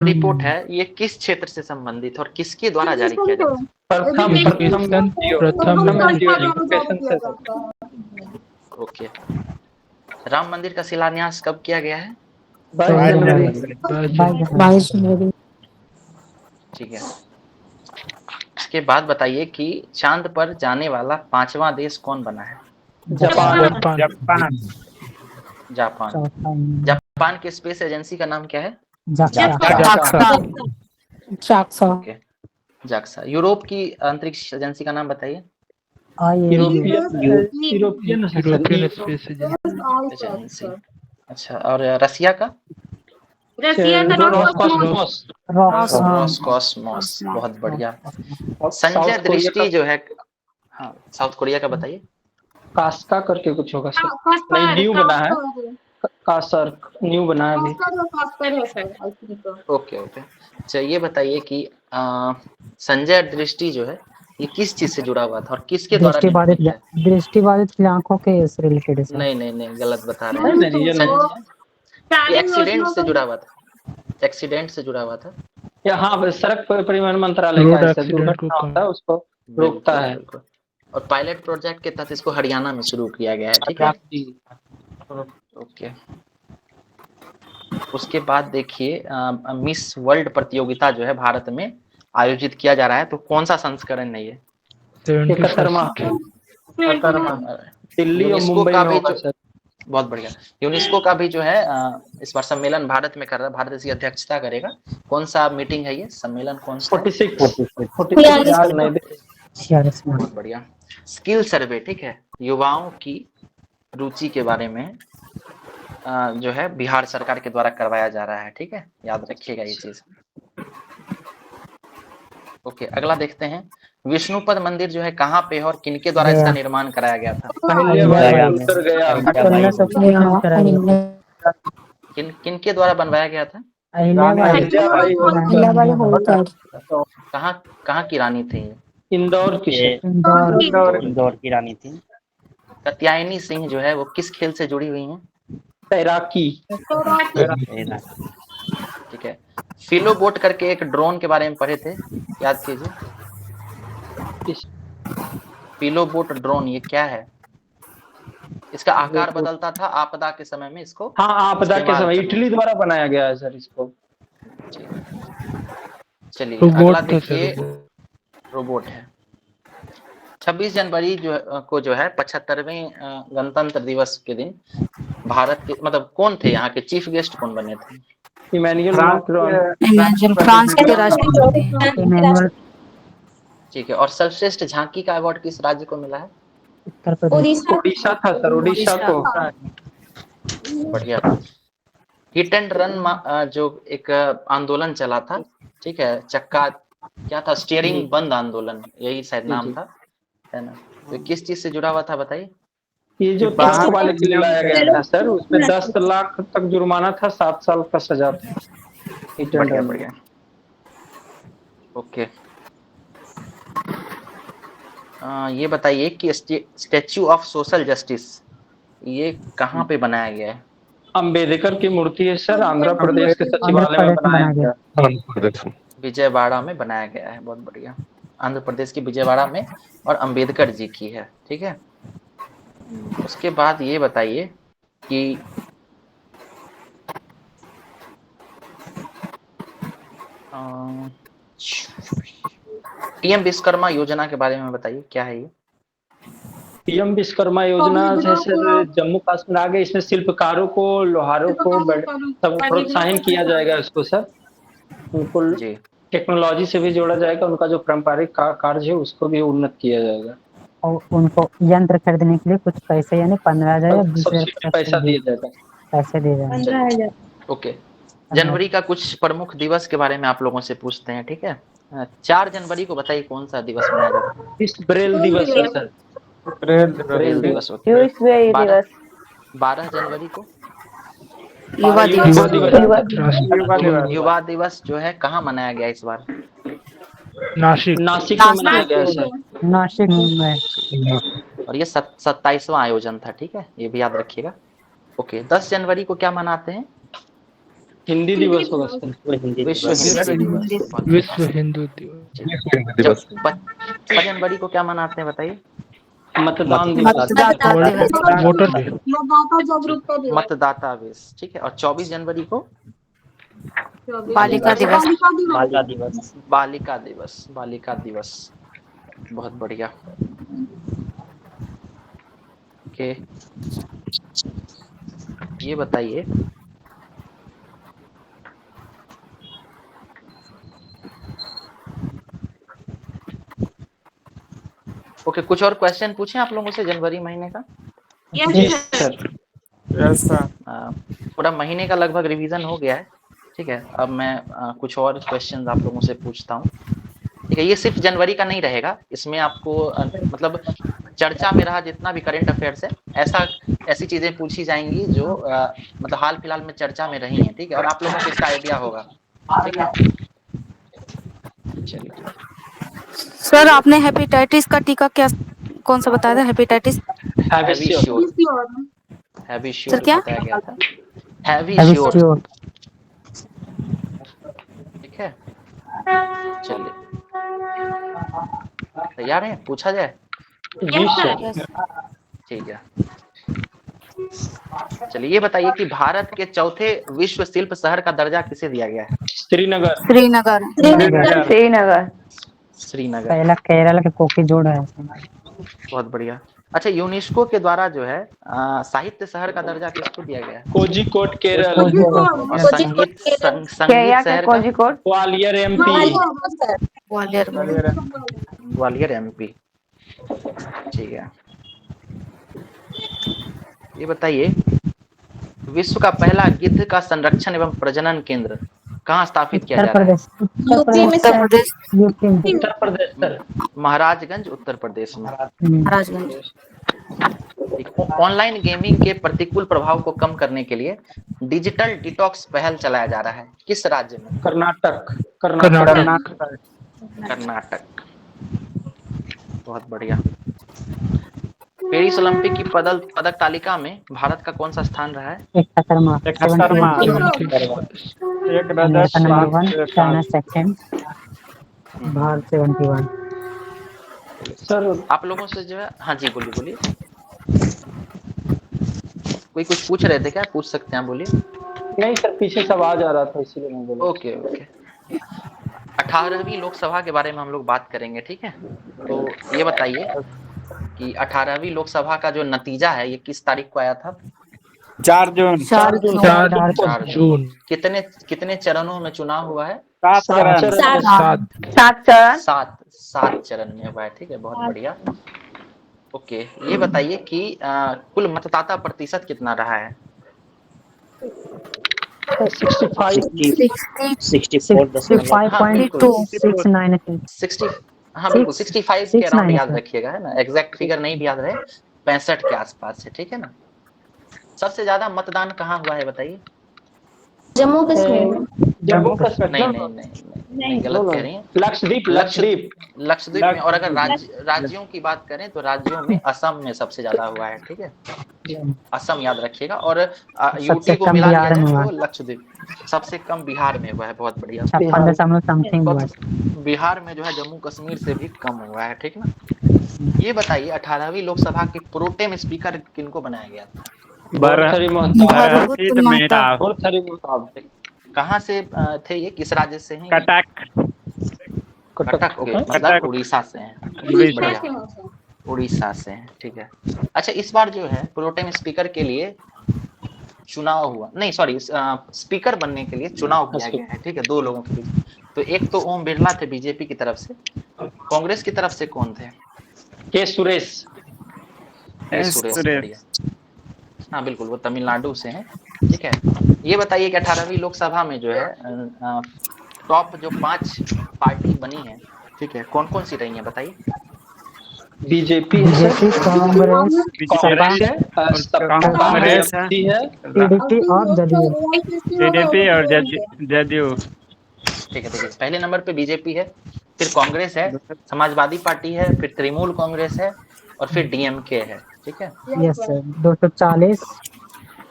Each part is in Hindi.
रिपोर्ट है ये किस क्षेत्र से संबंधित और किसके द्वारा जारी किया गया? ओके। राम मंदिर का शिलान्यास कब किया गया है? 22 जनवरी। ठीक है। इसके बाद बताइए कि चांद पर जाने वाला 5वां देश कौन बना है? जापान। जापान के स्पेस एजेंसी का नाम क्या है? Okay, JAXA. यूरोप की अंतरिक्ष एजेंसी का नाम बताइए। European space agency. अच्छा, और रसिया का? रोसकॉस्मोस। बहुत बढ़िया। संजय दृष्टि जो है, हाँ, साउथ कोरिया का बताइए। कास्का करके कुछ होगा सर, नहीं न्यू बना है, कासर न्यू बना है अभी। Okay okay. अच्छा, ये बताइए कि संजय दृष्टि जो है ये किस चीज से जुड़ा हुआ था और किसके द्वारा निर्मित है? दृष्टिबाधित आंखों के से रिलेटेड है सर। नहीं, गलत बता रहे हैं। ये एक्सीडेंट से जुड़ा हुआ था, एक्सीडेंट से जुड़ा हुआ था। हाँ, सड़क परिवहन मंत्रालय का है, दुर्घटना होता है उसको रोकता है। और पायलट प्रोजेक्ट के तहत इसको हरियाणा में शुरू किया गया है। ठीक है, ओके। उसके बाद देखिए मिस वर्ल्ड प्रतियोगिता जो है भारत में आयोजित किया जा रहा है, तो कौन सा संस्करण है ये? 71वां दिल्ली और मुंबई में होगा सर। बहुत बढ़िया। यूनेस्को का भी जो है इस बार सम्मेलन भारत में कर रहा है, भारत इसकी अध्यक्षता करेगा। कौन सा मीटिंग है ये, सम्मेलन कौन सा? 46। बहुत बढ़िया। स्किल सर्वे, ठीक है, युवाओं की रुचि के बारे में जो है बिहार सरकार के द्वारा करवाया जा रहा है। ठीक है, याद रखिएगा ये चीज। ओके, अगला देखते हैं। विष्णुपद मंदिर जो है कहाँ पे है और किनके द्वारा इसका निर्माण कराया गया था? किनके द्वारा बनवाया गया था? कहाँ की रानी थी? इंदौर की रानी थी। कात्यायनी सिंह जो है वो किस खेल से जुड़ी हुई हैं? तैराकी। ठीक है। फिलोबोट करके एक ड्रोन के बारे में पढ़े थे, याद कीजिए। फिलोबोट ड्रोन ये क्या है? इसका आकार बदलता था आपदा के समय में इसको। हाँ, आपदा के समय इटली द्वारा बनाया गया है सर इसको। चलिए अगला देखिए। रोबोट है। 26 जनवरी को जो है 75वें गणतंत्र दिवस के दिन भारत के मतलब कौन थे यहाँ के चीफ गेस्ट, कौन बने थे? इमैनुअल मैक्रोन, फ्रांस के राष्ट्रपति। ठीक है। और सर्वश्रेष्ठ झांकी का अवार्ड किस राज्य को मिला है? उत्तर प्रदेश। ओडिशा था सर, ओडिशा को। बढ़िया। हिट एंड रन जो एक आंदोलन चला था, ठीक है, चक्का क्या था, स्टीयरिंग बंद आंदोलन, यही शायद नाम था, है ना? तो किस चीज से जुड़ा हुआ था बताइए? ये जो बाहर वाले के लिए लाया गया था सर, उसमें 10 लाख तक जुर्माना था, 7 साल का सजा था। बढ़िया। ओके। ये बताइए कि स्टैच्यू ऑफ सोशल जस्टिस ये कहाँ पे बनाया गया है? अम्बेडकर की मूर्ति है सर, आंध्र प्रदेश के सचिवालय में बनाया गया। विजयवाड़ा में बनाया गया है। बहुत बढ़िया। आंध्र प्रदेश की विजयवाड़ा में और अम्बेडकर जी की है। ठीक है। उसके बाद ये बताइए कि पीएम विश्वकर्मा योजना के बारे में बताइए, क्या है ये? पीएम विश्वकर्मा योजना जैसे जम्मू कश्मीर आ गए, इसमें शिल्पकारों को, लोहारों को सब प्रोत्साहन किया जाएगा इसको सर। उनको टेक्नोलॉजी से भी जोड़ा जाएगा, उनका जो पारंपरिक कार्य है उसको भी उन्नत किया जाएगा। और उनको यंत्र खरीदने के लिए कुछ पैसे यानी 15,000 या 20,000 पैसा दिया जाएगा। पैसे दिए जाएंगे। ओके। जनवरी का कुछ प्रमुख दिवस के बारे में आप लोगों से पूछते हैं। ठीक है। 4 जनवरी को बताइए कौन सा दिवस मनाया जाता है? विश्व ब्रेल दिवस है सर। ब्रेल दिवस। 12 जनवरी को युवा दिवस जो है कहाँ मनाया गया इस बार? नासिक में मनाया गया सर। नासिक में। और ये 27वां आयोजन था। ठीक है, ये भी याद रखिएगा। ओके। 10 जनवरी को क्या मनाते हैं? हिंदी दिवस होगा सर। विश्व हिंदी दिवस। बहुत विश्व हिंदू दिवस। जब 5 जनवरी को क्या मनाते हैं बताइए? मतदान दिवस। मतदाता दिवस। Voter day. मतदाता जागरूकता दिवस। मतदाता दिवस, ठीक है। और 24 जनवरी को बालिका दिवस। बालिका दिवस। बालिका दिवस। बालिका दिवस, बहुत बढ़िया। ओके, ये बताइए ओके, कुछ और क्वेश्चन पूछें आप लोगों से जनवरी महीने का? Yes sir. पूरा महीने का लगभग रिवीजन हो गया है, ठीक है। अब मैं कुछ और क्वेश्चंस आप लोगों से पूछता हूँ, ठीक है। ये सिर्फ जनवरी का नहीं रहेगा, इसमें आपको मतलब चर्चा में रहा जितना भी करंट अफेयर्स है, ऐसी चीजें पूछी जाएंगी जो मतलब हाल फिलहाल में चर्चा में रही हैं, ठीक है। और आप लोगों को इसका आइडिया होगा, ठीक है। चलिए, सर आपने हेपेटाइटिस का टीका क्या कौन सा बताया था? हेपेटाइटिस हैवी श्योर क्या? बताया गया था। हैवी अभी श्योर, श्योर। ठीक है। चलिए, तैयार हैं? पूछा जाए? ठीक है। चलिए, ये बताइए कि भारत के चौथे विश्व शिल्प शहर का दर्जा किसे दिया गया है? श्रीनगर। श्रीनगर। श्रीनगर। पहला केरल के कोकी जोड़ है। बहुत बढ़िया। अच्छा, यूनेस्को के द्वारा जो है साहित्य शहर का दर्जा किसको दिया गया है? कोझिकोड केरल। और संगीत शहर का? ग्वालियर एमपी। ग्वालियर एमपी, ठीक है। ये बताइए, विश्व का पहला गिद्ध का संरक्षण एवं प्रजनन केंद्र कहाँ स्थापित किया जा रहा है? उत्तर प्रदेश। उत्तर प्रदेश सर। महाराजगंज, उत्तर प्रदेश में। महाराजगंज। ऑनलाइन गेमिंग के प्रतिकूल प्रभाव को कम करने के लिए डिजिटल डिटॉक्स पहल चलाया जा रहा है, किस राज्य में? कर्नाटक। बहुत बढ़िया। पेरिस ओलंपिक की पदक तालिका में भारत का कौन सा स्थान रहा है? Number 1, China second, Bharat 71। Sir आप लोगों से जो है, हाँ जी बोलिए। कोई कुछ पूछ रहे थे क्या? पूछ सकते हैं, बोलिए। नहीं सर, पीछे से आवाज आ रहा था इसीलिए मैं बोला। ओके। 18वीं लोकसभा के बारे में हम लोग बात करेंगे, ठीक है। तो ये बताइए कि 18वीं लोकसभा का जो नतीजा है, ये किस तारीख को आया था? 4 जून। 4 जून। कितने चरणों में चुनाव हुआ है? 7 चरण। 7 चरण में हुआ है, ठीक है। बहुत बढ़िया। ओके, ये बताइए कि कुल मतदाता प्रतिशत कितना रहा है? 65.696। हाँ बिल्कुल, 65 के अराउंड याद रखिएगा, है ना। एग्जैक्ट फिगर नहीं भी याद रहे, 65 के आसपास है, ठीक है ना। सबसे ज्यादा मतदान कहाँ हुआ है बताइए? जम्मू कश्मीर। नहीं, गलत कह रही हैं। लक्षद्वीप में। और अगर राज्यों की बात करें तो राज्यों में असम में सबसे ज्यादा हुआ है, ठीक है। असम याद रखिएगा। और यूटी को मिला दिया जाए तो लक्षद्वीप। सबसे कम बिहार में हुआ है। बहुत बढ़िया। 56.समथिंग। बिहार में जो है जम्मू कश्मीर से भी कम हुआ है, ठीक ना। ये बताइए, 18वीं लोकसभा के प्रोटेम स्पीकर किनको बनाया गया था? कहाँ से थे ये? किस राज्य से हैं? कटक के, मतलब उड़ीसा से हैं। उड़ीसा से हैं, ठीक है। अच्छा, इस बार जो है प्रोटेम स्पीकर के लिए चुनाव हुआ, नहीं सॉरी, स्पीकर बनने के लिए चुनाव किया गया है, ठीक है, 2 लोगों के बीच। तो एक तो ओम बिरला थे बीजेपी की तरफ से, कांग्रेस की तरफ से कौन थे? के सुरेश। बढ़िया। हाँ बिल्कुल, वो तमिलनाडु से हैं, ठीक है। ये बताइए कि 18वीं लोकसभा में जो है टॉप जो 5 पार्टी बनी है, ठीक है, कौन कौन सी रही है बताइए? बीजेपी, कांग्रेस है, टीडीपी और जदयू। ठीक है, देखिए, पहले नंबर पे बीजेपी है, फिर कांग्रेस है, समाजवादी पार्टी है, फिर तृणमूल कांग्रेस है, और फिर डीएमके है, ठीक है। Yes sir. 240,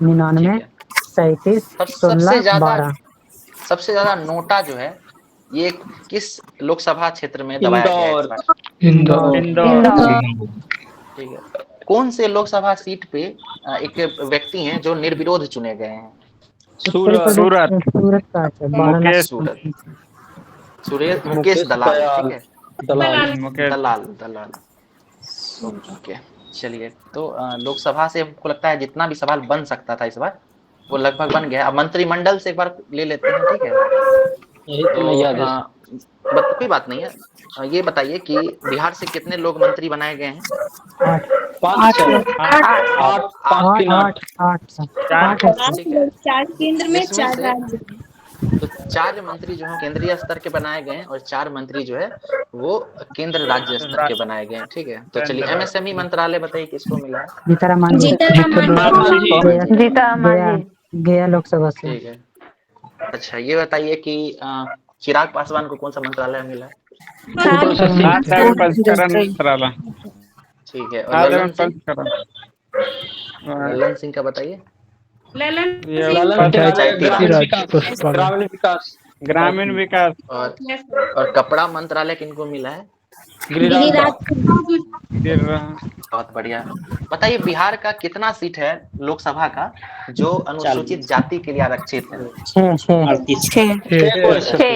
99, 37, 16, 12। सबसे ज्यादा नोटा जो है ये किस लोकसभा क्षेत्र में दबाया गया है इस बार? इंदौर। इंदौर। ठीक है। कौन से लोकसभा सीट पे एक व्यक्ति हैं जो निर्विरोध चुने गए हैं? सूरत। सूरत। सूरत का है, 12 लाख। सूरत। मुकेश दलाल, ठीक है। दलाल। मुकेश दलाल। ओके, चलिए। तो लोकसभा से हमको लगता है जितना भी सवाल बन सकता था इस बार वो लगभग बन गया। अब मंत्रिमंडल से एक बार ले लेते हैं, ठीक है। यही तो नहीं याद है। कोई बात नहीं है। ये बताइए कि बिहार से कितने लोग मंत्री बनाए गए हैं? 5 ठीक है। 4 केंद्र में जिसमें 4 से राज्य। तो 4 मंत्री जो है केंद्रीय स्तर के बनाए गए हैं और 4 मंत्री जो है वो केंद्र राज्य स्तर के बनाए गए हैं, ठीक है। तो चलिए एमएसएमई मंत्रालय बताइए किसको मिला है? गया लोकसभा से। ठीक है। अच्छा, ये बताइए कि चिराग पासवान को कौन सा मंत्रालय मिला है? खाद्य प्रसंस्करण मंत्रालय। ठीक है। और खाद्य ललन सिंह? प्रसंस्करण। ललन सिंह का बताइए। ग्रामीण विकास। और कपड़ा मंत्रालय किनको मिला है? बहुत बढ़िया। बताइए बिहार का कितना सीट है लोकसभा का जो अनुसूचित जाति के लिए आरक्षित है? 6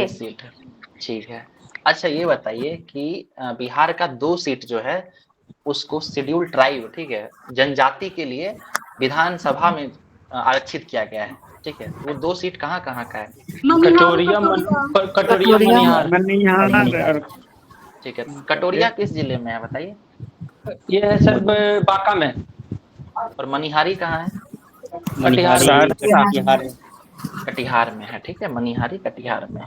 सीट है। ठीक है। अच्छा, ये बताइए कि बिहार का 2 सीट जो है उसको शेड्यूल ट्राइब, ठीक है, जनजाति के लिए विधानसभा में आरक्षित किया गया है, ठीक है। वो 2 सीट कहाँ कहाँ का है? कटोरिया मनिहार। ठीक है। कटोरिया किस जिले में है बताइए? ये है सर बांका में। और मनिहारी कहाँ है? कटिहार में है, ठीक है। मनिहारी कटिहार में।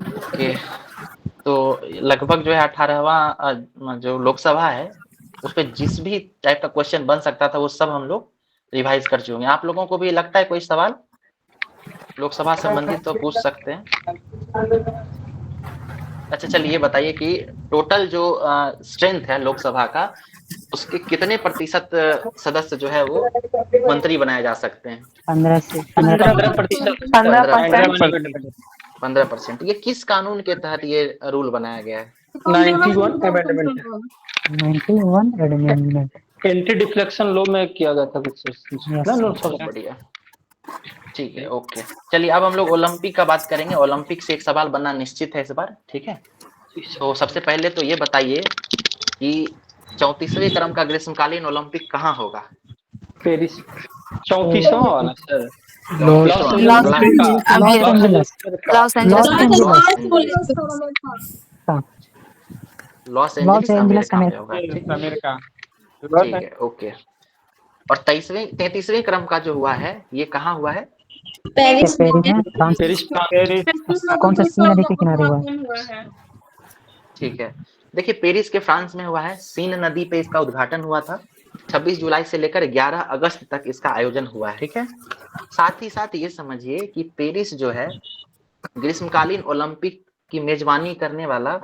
ओके। तो लगभग जो है 18वां जो लोकसभा है उस पर जिस भी टाइप का क्वेश्चन बन सकता था वो सब हम लोग रिवाइज कर चुके हैं। आप लोगों को भी लगता है कोई सवाल लोकसभा संबंधित तो पूछ सकते हैं। अच्छा, चलिए ये बताइए कि टोटल जो स्ट्रेंथ है लोकसभा का उसके कितने प्रतिशत सदस्य जो है वो मंत्री बनाए जा सकते हैं? 15%। ये किस कानून के तहत ये रूल बनाया गया है? 91 amendment. 91 amendment. Anti deflection law में किया गया था कुछ ना। बढ़िया, ठीक है। ओके, चलिए अब हम लोग ओलंपिक का बात करेंगे। ओलंपिक से एक सवाल बनना निश्चित है इस बार, ठीक है। तो सबसे पहले तो ये बताइए कि 34वें क्रम का ग्रीष्मकालीन ओलंपिक कहाँ होगा? पेरिस। 34वां वाला सर लॉस एंजलिस में होगा, अमेरिका। ठीक है। ओके। और 33वें क्रम का जो हुआ है ये कहाँ हुआ है? पेरिस। कौन सा सी नदी के किनारे हुआ है? ठीक है। देखिए पेरिस के फ्रांस में हुआ है। सीन नदी पे इसका उद्घाटन हुआ था। 26 जुलाई से लेकर 11 अगस्त तक इसका आयोजन हुआ है, ठीक है। साथ ही साथ ये समझिए कि पेरिस जो है ग्रीष्मकालीन ओलंपिक की मेजबानी करने वाला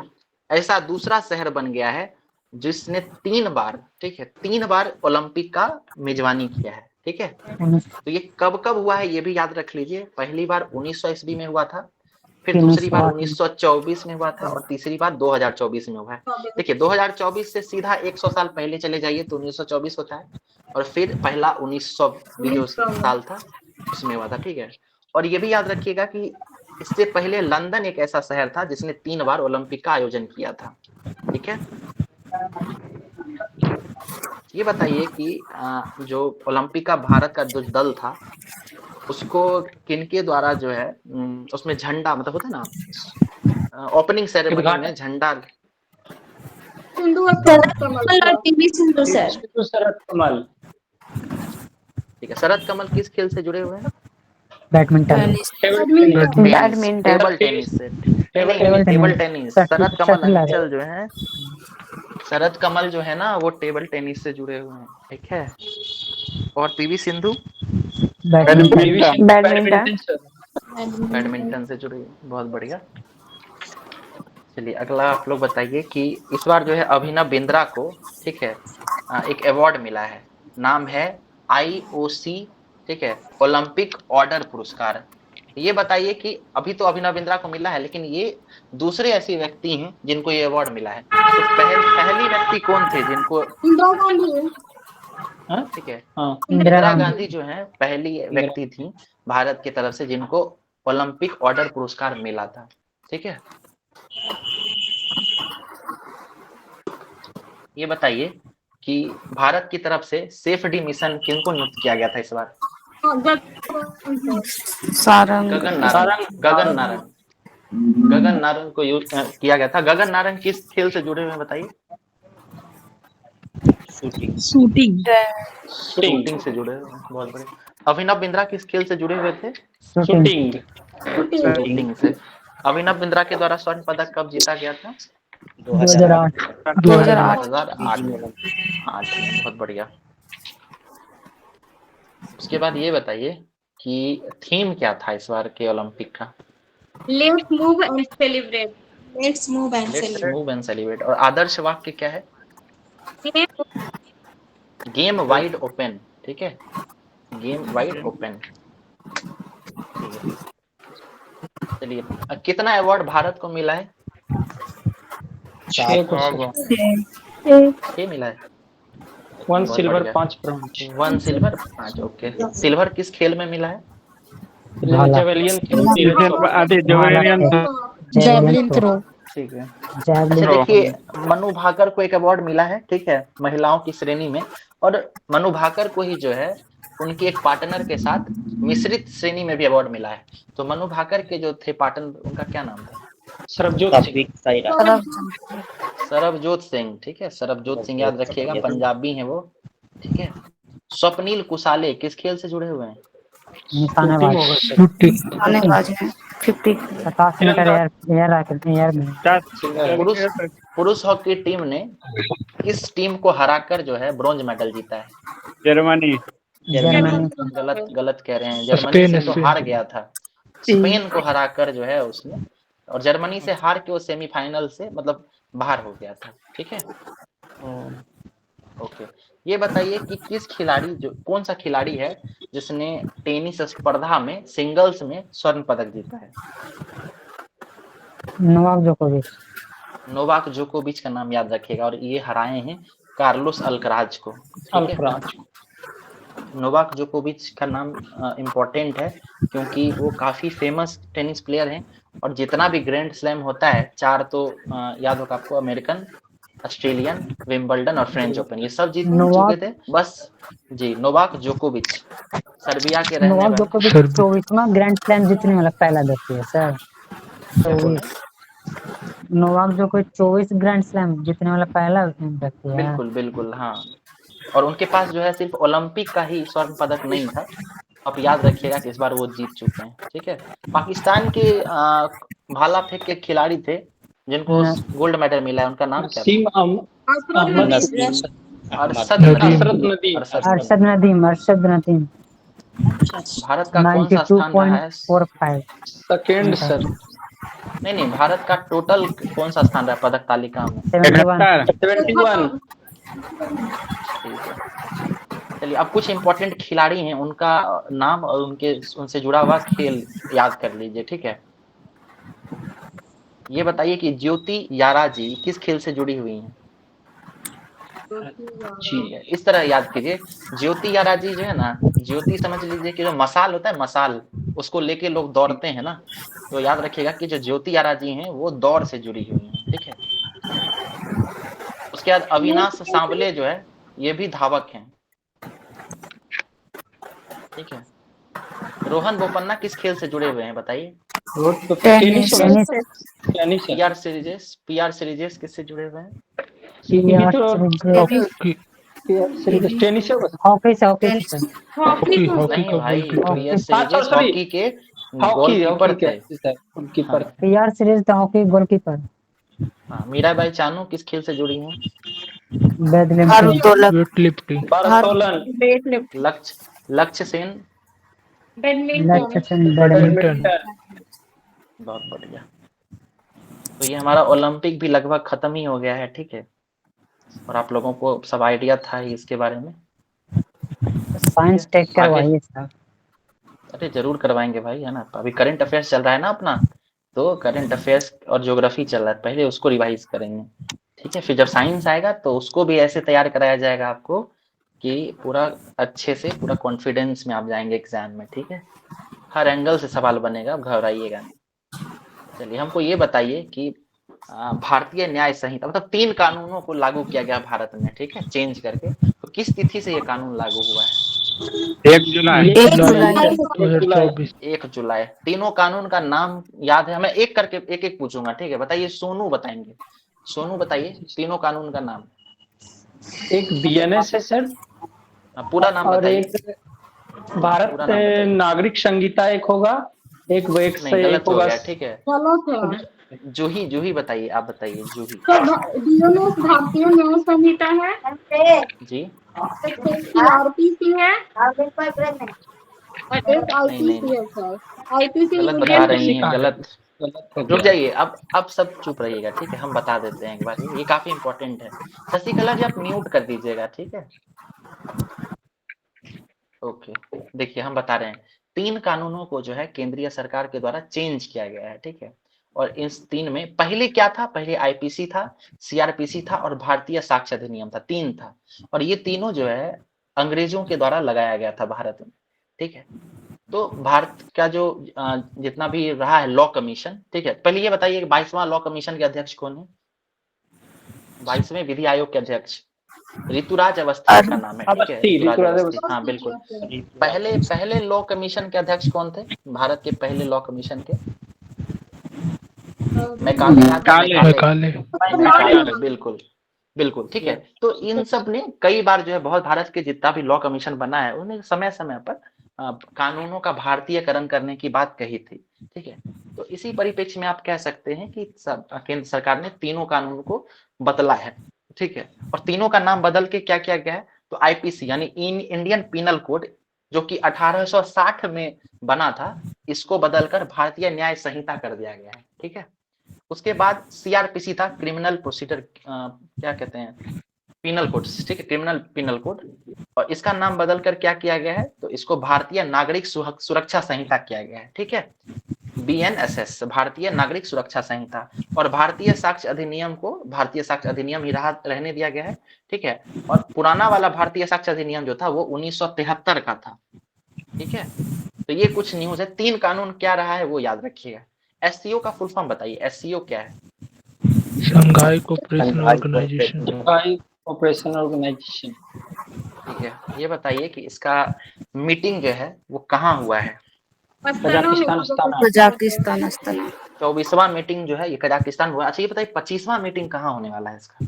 ऐसा दूसरा शहर बन गया है जिसने 3 बार, ठीक है, 3 बार ओलंपिक का मेजबानी किया है, ठीक है। तो ये कब कब हुआ है ये भी याद रख लीजिए। पहली बार 1900 ईस्वी में हुआ था, फिर दूसरी बार 1924 में हुआ था और तीसरी बार 2024 में हुआ है। देखिए 2024 से सीधा 100 साल पहले चले जाइए तो 1924 होता है और फिर पहला 1920 जो साल था उसमें हुआ था, ठीक है। और ये भी याद रखिएगा कि इससे पहले लंदन एक ऐसा शहर था जिसने 3 बार ओलंपिक का आयोजन किया था, ठीक है। ये बताइए कि जो ओलंपिक का भारत का जो दल था उसको किनके द्वारा जो है उसमें झंडा मतलब होता है ना ओपनिंग सेरेमनी में झंडा? शरद कमल। ठीक है। शरद कमल किस खेल से जुड़े हुए हैं? बैडमिंटन। टेबल टेनिस से। Table tennis. शरद कमल अंचल जो है, शरद कमल जो है ना वो टेबल टेनिस से जुड़े हुए हैं, ठीक है। और पीवी सिंधु बैडमिंटन से जुड़ी, बहुत बढ़िया। चलिए अगला आप लोग बताइए कि इस बार जो है अभिनव बिंद्रा को, ठीक है, एक अवार्ड मिला है। नाम है IOC, ठीक है, ओलंपिक ऑर्डर पुरस्कार। ये बताइए कि अभी तो अभिनव बिंद्रा को मिला है, लेकिन ये दूसरे ऐसे व्यक्ति हैं जिनको ये अवार्ड मिला है। तो पहली व्यक्ति कौन थे जिनको, इंदिरा गांधी। हाँ ठीक है, हाँ इंदिरा गांधी जो है पहली व्यक्ति थी भारत की तरफ से जिनको ओलंपिक ऑर्डर पुरस्कार मिला था। ठीक है, ये बताइए कि भारत की तरफ से सेफ डी मिशन किनको नियुक्त किया गया था इस बार? सारंग। गगन नारंग को किया गया था। गगन नारंग किस खेल से जुड़े हुए हैं बताइए? शूटिंग। शूटिंग से जुड़े हुए हैं, बहुत बड़े। अभिनव बिंद्रा किस खेल से जुड़े हुए थे? शूटिंग। शूटिंग से। अभिनव बिंद्रा के द्वारा स्वर्ण पदक कब जीता गया था? 2008। 2008 में, बहुत बढ़िया। उसके बाद ये बताइए कि थीम क्या था इस बार के ओलंपिक का? Let's move and celebrate. Let's move and let's move and celebrate. और आदर्श वाक्य क्या है? Game wide open. ठीक है, गेम वाइड ओपन। चलिए, कितना अवार्ड भारत को मिला है? 6 मिला है। 1 silver 5 bronze. 1 silver 5। Okay, silver किस खेल में मिला है? Javelin javelin throw. ठीक है। जैवलिन अच्छा देखिए, मनु भाकर को एक अवार्ड मिला है, ठीक है, महिलाओं की श्रेणी में। और मनु भाकर को ही जो है उनके एक पार्टनर के साथ मिश्रित श्रेणी में भी अवार्ड मिला है। तो मनु भाकर के जो थे पार्टनर, उनका क्या नाम था? सरबजोत सिंह। ठीक है, सरबजोत सिंह याद रखिएगा, पंजाबी हैं वो। ठीक है। स्वप्नील कुसाले किस खेल से जुड़े हुए हैं? निशानेबाज है। 50 मीटर एयर में। पुरुष हॉकी टीम ने किस टीम को हराकर जो है ब्रॉन्ज मेडल जीता है? जर्मनी। गलत कह रहे हैं, जर्मनी से तो हार गया था। स्पेन को हराकर जो है उसने, और जर्मनी से हार के वो सेमीफाइनल से मतलब बाहर हो गया था। ठीक है। ओके, ये बताइए कि किस खिलाड़ी, जो कौन सा खिलाड़ी है जिसने टेनिस स्पर्धा में सिंगल्स में स्वर्ण पदक जीता है? नोवाक जोकोविच का नाम याद रखिएगा। और ये हराए हैं कार्लोस अल्कराज को। नोवाक जोकोविच का नाम इम्पोर्टेंट है क्योंकि वो काफी फेमस टेनिस प्लेयर हैं। और जितना भी ग्रैंड स्लैम होता है, 4 तो याद होगा आपको, अमेरिकन, ऑस्ट्रेलियन, विंबलडन और फ्रेंच ओपन, ये सब जीत चुके थे। बस जी, नोवाक जोकोविच सर्बिया के रहने वाले। 24वां ग्रैंड स्लैम जीतने वाला पहला व्यक्ति है सर। नोवाक जोकोविच 24 ग्रैंड स्लैम जीतने वाला पहला व्यक्ति है। बिल्कुल बिल्कुल, हाँ। और उनके पास जो है सिर्फ ओलंपिक का ही स्वर्ण पदक नहीं था। आप याद रखिएगा कि इस बार वो जीत चुके हैं। ठीक है। पाकिस्तान के भाला फेंक के खिलाड़ी थे जिनको गोल्ड मेडल मिला है, उनका नाम क्या था? अरशद नदीम। भारत का कौन सा स्थान रहा है? 92.45 सेकंड सर। नहीं, भारत का टोटल कौन सा स्थान रहा है पदक तालिका में? 71। चलिए, अब कुछ इंपॉर्टेंट खिलाड़ी हैं, उनका नाम और उनसे जुड़ा हुआ खेल याद कर लीजिए। ठीक है। ये बताइए कि ज्योति यारा जी किस खेल से जुड़ी हुई हैं? ठीक है, इस तरह याद कीजिए। ज्योति यारा जी जो है ना, ज्योति समझ लीजिए कि जो मसाल होता है, मसाल, उसको लेके लोग दौड़ते हैं ना, तो याद रखिएगा कि जो ज्योति यारा जी हैं वो दौड़ से जुड़ी हुई हैं। ठीक है। उसके बाद अविनाश सांबले जो है, ये भी धावक हैं। ठीक है। रोहन बोपन्ना किस खेल से जुड़े हुए हैं बताइए? पीआर सीरीजेस किससे जुड़े हुए हैं? हॉकी से। नहीं भाई, पीआर सीरीजेस हॉकी के गोलकीपर थे। पीआर सीरीज तो हॉकी गोलकीपर। हाँ, मीराबाई चानू किस खेल से जुड़ी हैं? लक्ष्य सेन बैडमिंटन। बहुत बढ़िया। तो ये हमारा ओलंपिक भी लगभग खत्म ही हो गया है। ठीक है। और आप लोगों को सब आइडिया था ही इसके बारे में। साइंस टेक करवाइए सर। अरे जरूर करवाएंगे भाई, है ना। अभी करंट अफेयर्स चल रहा है ना अपना, तो करंट अफेयर्स और ज्योग्राफी चल रहा है, पहले उसको रिवाइज करेंगे, ठीक है। फिर जब साइंस आएगा तो उसको भी ऐसे तैयार कराया जाएगा आपको कि पूरा अच्छे से, पूरा कॉन्फिडेंस में आप जाएंगे एग्जाम में, ठीक है। हर एंगल से सवाल बनेगा, आप घबराइएगा नहीं। चलिए हमको ये बताइए कि भारतीय न्याय संहिता, मतलब 3 कानूनों को लागू किया गया भारत में, ठीक है, चेंज करके, तो किस तिथि से ये कानून लागू हुआ है? 1 जुलाई। 1 जुलाई। जुलाई 2024। 1 जुलाई। तीनों कानून का नाम याद है? मैं एक करके एक पूछूंगा, ठीक है। बताइए, सोनू बताएंगे, सोनू बताइए तीनों कानून का नाम। एक बीएनएस है सर, पूरा नाम और बताइए। एक भारत पूरा नाम बताइए। नागरिक संहिता एक होगा, एक वो एक नहीं, से गलत एक हो होगा। गया, ठीक है। गलत है। जूही, जूही बताइए, आप बताइए जूही तो बीएनएस भारतीय न्याय संहिता है, जी। सीआरपीसी है, और एक नहीं नहीं आईपीसी नहीं, है सर। आईपीसी गलत बता इंडियन रही हैं, गलत। गलत हो रुक गया। जाइए, अब सब चुप रहिएगा, ठीक है। हम बता देते हैं एक बार, ये काफी इंपॉर्टेंट है। शशिकला जी आप म्यूट कर दीजिएगा, ठीक है। ओके, देखिए हम बता रहे हैं, 3 कानूनों को जो है केंद्रीय सरकार के द्वारा चेंज किया गया है, ठीक है। और इस 3 में पहले क्या था? पहले आईपीसी था, सीआरपीसी था और भारतीय साक्ष्य अधिनियम था, 3 था। और ये तीनों जो है अंग्रेजों के द्वारा लगाया गया था भारत में, ठीक है। तो भारत का जो जितना भी रहा है लॉ कमीशन, ठीक है। पहले ये बताइए कि 22वां लॉ कमीशन के अध्यक्ष कौन है? 22वें विधि आयोग के अध्यक्ष ऋतुराज अवस्थी का नाम है, ठीक है। अवस्थी, ऋतुराज ऋतुराज अवस्थी, हाँ बिल्कुल। अवस्थी। पहले लॉ कमीशन के अध्यक्ष कौन थे? भारत के पहले लॉ कमीशन के? काले। मैकाले, बिल्कुल बिल्कुल, ठीक है। तो इन सब ने कई बार जो है, बहुत भारत के जितना भी लॉ कमीशन बना है, उन्हें समय समय पर कानूनों का भारतीयकरण करने की बात कही थी, ठीक है। तो इसी परिप्रेक्ष्य में आप कह सकते हैं कि केंद्र सरकार ने तीनों कानून को बदला है, ठीक है। और तीनों का नाम बदल के क्या किया गया है? तो आईपीसी यानी इंडियन पिनल कोड, जो कि 1860 में बना था, इसको बदलकर भारतीय न्याय संहिता कर दिया गया है, ठीक है। उसके बाद सीआरपीसी था, क्रिमिनल प्रोसीजर, क्या कहते हैं, पिनल कोड, ठीक है, क्रिमिनल पिनल कोड। और इसका नाम बदलकर क्या किया गया है? तो इसको भारतीय नागरिक सुरक्षा संहिता किया गया है, ठीक है। बीएनएसएस, भारतीय नागरिक सुरक्षा संहिता। और भारतीय साक्ष्य अधिनियम को भारतीय साक्ष्य अधिनियम ही रहने दिया गया है, ठीक है। और पुराना वाला भारतीय साक्ष्य अधिनियम जो था वो 1973 का था, ठीक है। तो ये कुछ न्यूज है। 3 कानून क्या रहा है वो याद रखिएगा। एससीओ का फुल फॉर्म बताइए, एससीओ क्या है? Shanghai cooperation organisation. Operation organisation. ठीक है, ये बताइए कि इसका मीटिंग जो है वो कहाँ हुआ है? Kazakhstan Astana. Kazakhstan Astana. 24वां मीटिंग जो है ये कजाकिस्तान हुआ। अच्छा ये बताइए 25वां मीटिंग कहाँ होने वाला है इसका?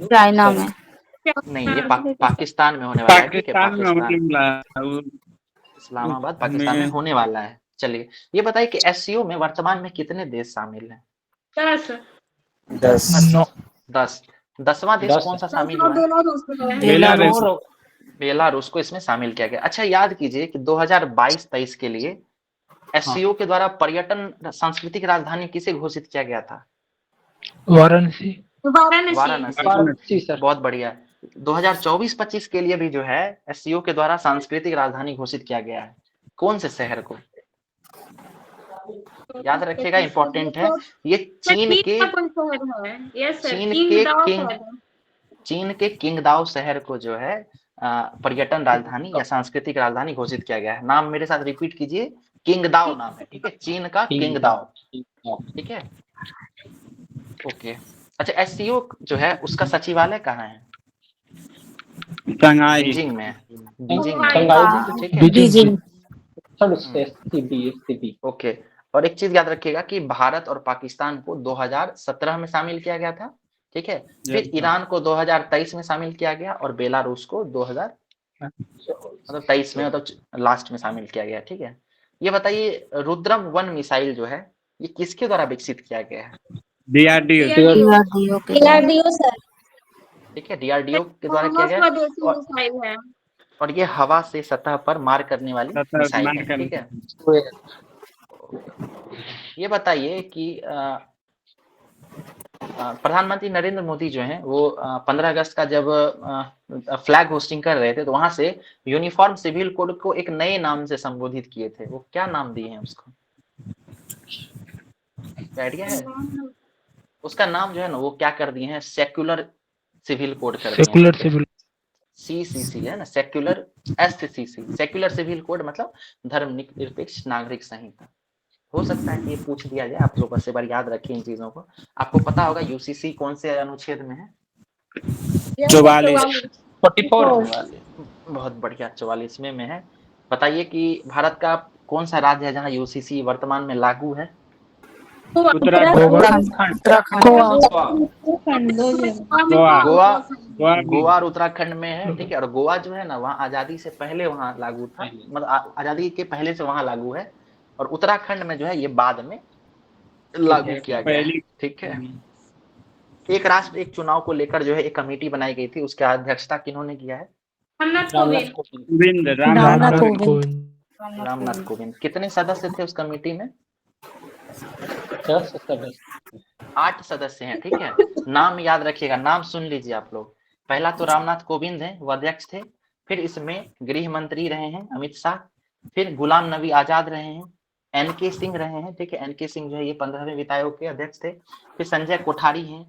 चाइना में। नहीं, ये पाकिस्तान में होने वाला है, ठीक है। पाकिस्तान में होने पाकिस्तान, वाला है। इस्लामाबाद, पाकिस्तान में होने वाला है। चलिए ये बताइए कि एससीओ में वर्तमान में कितने देश शामिल हैं? 10। 10। 10वां देश कौन सा शामिल हुआ है? बेलारूस। बेलारूस को इसमें शामिल किया गया। अच्छा याद कीजिए कि 2022-23 के लिए एससीओ के द्वारा पर्यटन सांस्कृतिक राजधानी किसे घोषित किया गया था? वाराणसी। वाराणसी, बहुत बढ़िया। 2024-25 के लिए भी जो है एससीओ के द्वारा सांस्कृतिक राजधानी घोषित किया गया है। कौन से शहर को? याद रखिएगा, इंपॉर्टेंट है। ये चीन के किंगदाओ शहर को जो है पर्यटन राजधानी या सांस्कृतिक राजधानी घोषित किया गया है। नाम मेरे साथ रिपीट कीजिए, किंगदाओ नाम है, ठीक है। चीन का किंगदाओ, ठीक है। ओके। अच्छा एससीओ जो है उसका सचिवालय कहाँ है? बीजिंग में, बीजिंग में, ठीक है। बीजिंग। ओके। और एक चीज याद रखिएगा कि भारत और पाकिस्तान को 2017 में शामिल किया गया था, ठीक है। फिर ईरान को 2023 में शामिल किया गया और बेलारूस को 2023 में, मतलब लास्ट में शामिल किया गया, ठीक है। ये बताइए रुद्रम 1 मिसाइल जो है ये किसके द्वारा विकसित किया गया है? DRDO sir. ठीक है, डीआरडीओ के द्वारा किया गया। और ये हवा से सतह पर मार करने वाली मिसाइल है, ठीक है। ये बताइए कि प्रधानमंत्री नरेंद्र मोदी जो हैं वो 15 अगस्त का जब फ्लैग होस्टिंग कर रहे थे तो वहां से यूनिफॉर्म सिविल कोड को एक नए नाम से संबोधित किए थे। वो क्या नाम दिए हैं उसको, आइडिया है? उसका नाम जो है ना वो क्या कर दिए हैं, सेक्युलर सिविल कोड कर दिए हैं। सेकुलर सिविल सीसीसी है ना, secular SCC, secular civil code मतलब धर्मनिरपेक्ष नागरिक संहिता। हो सकता है कि ये पूछ दिया जाए, आप लोग बस एक बार याद रखिए इन चीजों को। आपको पता होगा यूसीसी कौन से अनुच्छेद में है? 44। 44। बहुत बढ़िया, 44वें में है। बताइए कि भारत का कौन सा राज्य है जहाँ यूसीसी वर्तमान में लागू है? गोवा और उत्तराखंड में है, ठीक है। और गोवा जो है ना वहाँ आजादी से पहले वहाँ लागू था, मतलब आजादी के पहले से वहाँ लागू है। और उत्तराखंड में जो है ये बाद में लागू किया गया है, ठीक है। एक राष्ट्र एक चुनाव को लेकर जो है एक कमेटी बनाई गई थी, उसकी अध्यक्षता किन्होंने किया है? रामनाथ कोविंद। कितने सदस्य थे उस कमेटी में? 8 सदस्य हैं, ठीक है। नाम याद रखिएगा, नाम सुन लीजिए आप लोग। पहला तो रामनाथ कोविंद है, वो अध्यक्ष थे। फिर इसमें गृह मंत्री रहे हैं अमित शाह। फिर गुलाम नबी आजाद रहे हैं, एनके सिंह रहे हैं, ठीक है। एनके सिंह जो है ये 15वें वित्त आयोग के अध्यक्ष थे। फिर संजय कोठारी हैं,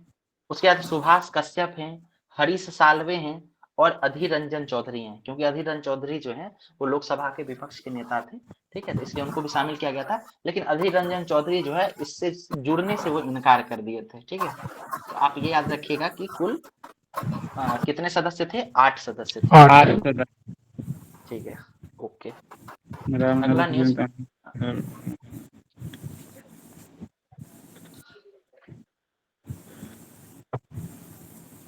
उसके बाद सुभाष कश्यप हैं, हरीश साल्वे हैं और अधीर रंजन चौधरी हैं। क्योंकि अधीर रंजन चौधरी जो है वो लोकसभा के विपक्ष के नेता थे, ठीक है, तो इसलिए उनको भी शामिल किया गया था। लेकिन अधीर रंजन चौधरी जो है इससे जुड़ने से वो इनकार कर दिए थे, ठीक है। तो आप ये याद रखिएगा कि कुल कितने सदस्य थे? 8 सदस्य थे, ठीक है। ओके, अगला न्यूज।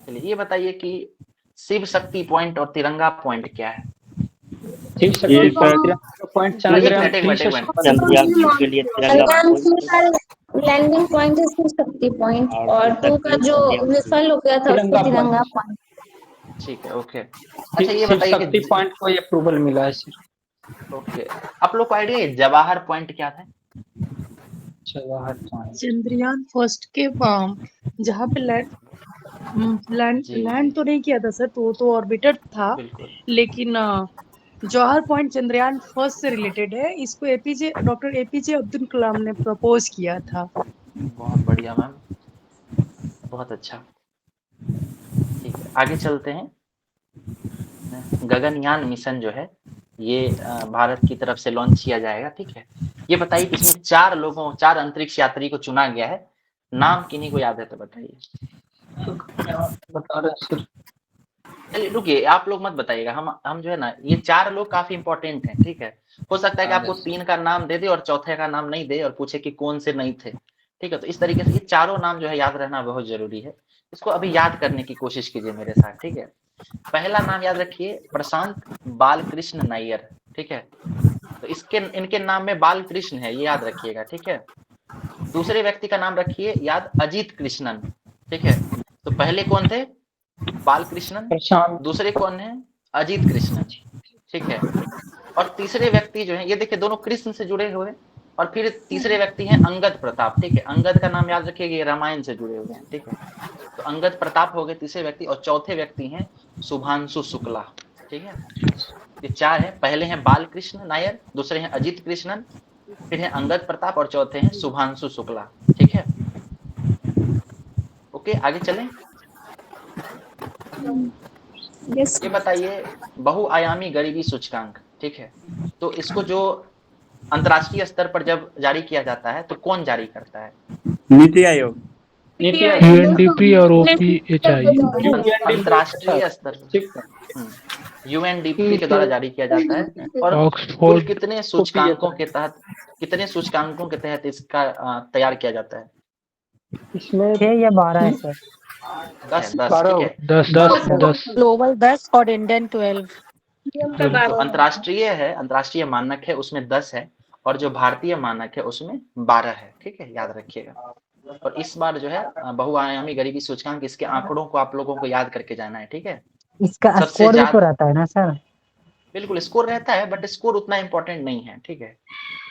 चलिए ये बताइए कि शिव शक्ति पॉइंट और तिरंगा पॉइंट क्या है? Shiv Shakti point Chandrayaan landing point है शिव शक्ति पॉइंट, और 2 का जो विफल हो गया था उसको तिरंगा पॉइंट। ठीक है, ओके। अच्छा ये बताइए शक्ति पॉइंट को अप्रूवल मिला है सर। ओके, आप लोग को आइडिया है जवाहर पॉइंट क्या था? जवाहर पॉइंट चंद्रयान फर्स्ट के जहाँ पे लैंड तो नहीं किया था सर, तो ऑर्बिटर था, लेकिन जवाहर पॉइंट चंद्रयान फर्स्ट से रिलेटेड है। इसको डॉक्टर एपीजे अब्दुल कलाम ने प्रपोज किया था। बहुत बढ़िया मैम, बहुत अच्छा। ठीक है, आगे चलते हैं। गगनयान मिशन जो है ये भारत की तरफ से लॉन्च किया जाएगा, ठीक है। ये बताइए कि इसमें 4 अंतरिक्ष यात्री को चुना गया है। नाम किन्हीं को याद है तो बताइए। बता रहे सर, चलिए रुकिए, आप लोग मत बताइएगा, हम जो है ना ये 4 लोग काफी इंपॉर्टेंट हैं, ठीक है। हो सकता है कि आपको 3 का नाम दे दे और चौथे का नाम नहीं दे और पूछे कि कौन से नहीं थे, ठीक है। तो इस तरीके से ये 4 नाम जो है याद रहना बहुत जरूरी है। इसको अभी याद करने की कोशिश कीजिए मेरे साथ, ठीक है। पहला नाम याद रखिए, प्रशांत बालकृष्ण नायर, ठीक है। तो इनके नाम में बालकृष्ण है, ये याद रखिएगा, ठीक है। दूसरे व्यक्ति का नाम रखिए याद, अजीत कृष्णन, ठीक है। तो पहले कौन थे? बालकृष्णन। दूसरे कौन है? अजीत कृष्णन, ठीक है। और तीसरे व्यक्ति जो है ये देखिए दोनों कृष्ण से जुड़े हुए। और फिर तीसरे व्यक्ति हैं अंगद प्रताप, ठीक है। अंगद का नाम याद रखिएगा, ये रामायण से जुड़े हुए हैं, ठीक है। तो अंगद प्रताप हो गए तीसरे व्यक्ति। और चौथे व्यक्ति हैं शुभांशु शुक्ला, ठीक है। ये 4 हैं। पहले हैं बालकृष्ण नायर, दूसरे हैं अजीत कृष्णन, फिर हैं अंगद प्रताप और चौथे हैं शुभांशु शुक्ला, ठीक है। ओके, आगे चलें। ये बताइए बहुआयामी गरीबी सूचकांक, ठीक है। तो इसको जो अंतर्राष्ट्रीय स्तर पर जब जारी किया जाता है तो कौन जारी करता है? नीति आयोग। यूएनडीपी और ओपीएचआई। अंतर्राष्ट्रीय स्तर यूएनडीपी के द्वारा जारी किया जाता है। और कुल कितने सूचकांकों के तहत इसका तैयार किया जाता है? इसमें 6 या 12 है सर। 10 ग्लोबल 10 और इंडियन 12। तो अंतर्राष्ट्रीय है, अंतर्राष्ट्रीय मानक है उसमें 10 है और जो भारतीय मानक है उसमें 12 है, ठीक है, याद रखिएगा। और इस बार जो है बहुआयामी गरीबी सूचकांक, इसके आंकड़ों को आप लोगों को याद करके जाना है, ठीक है। इसका स्कोर भी तो रहता है ना सर? बिल्कुल स्कोर रहता है, बट स्कोर उतना इंपॉर्टेंट नहीं है, ठीक है।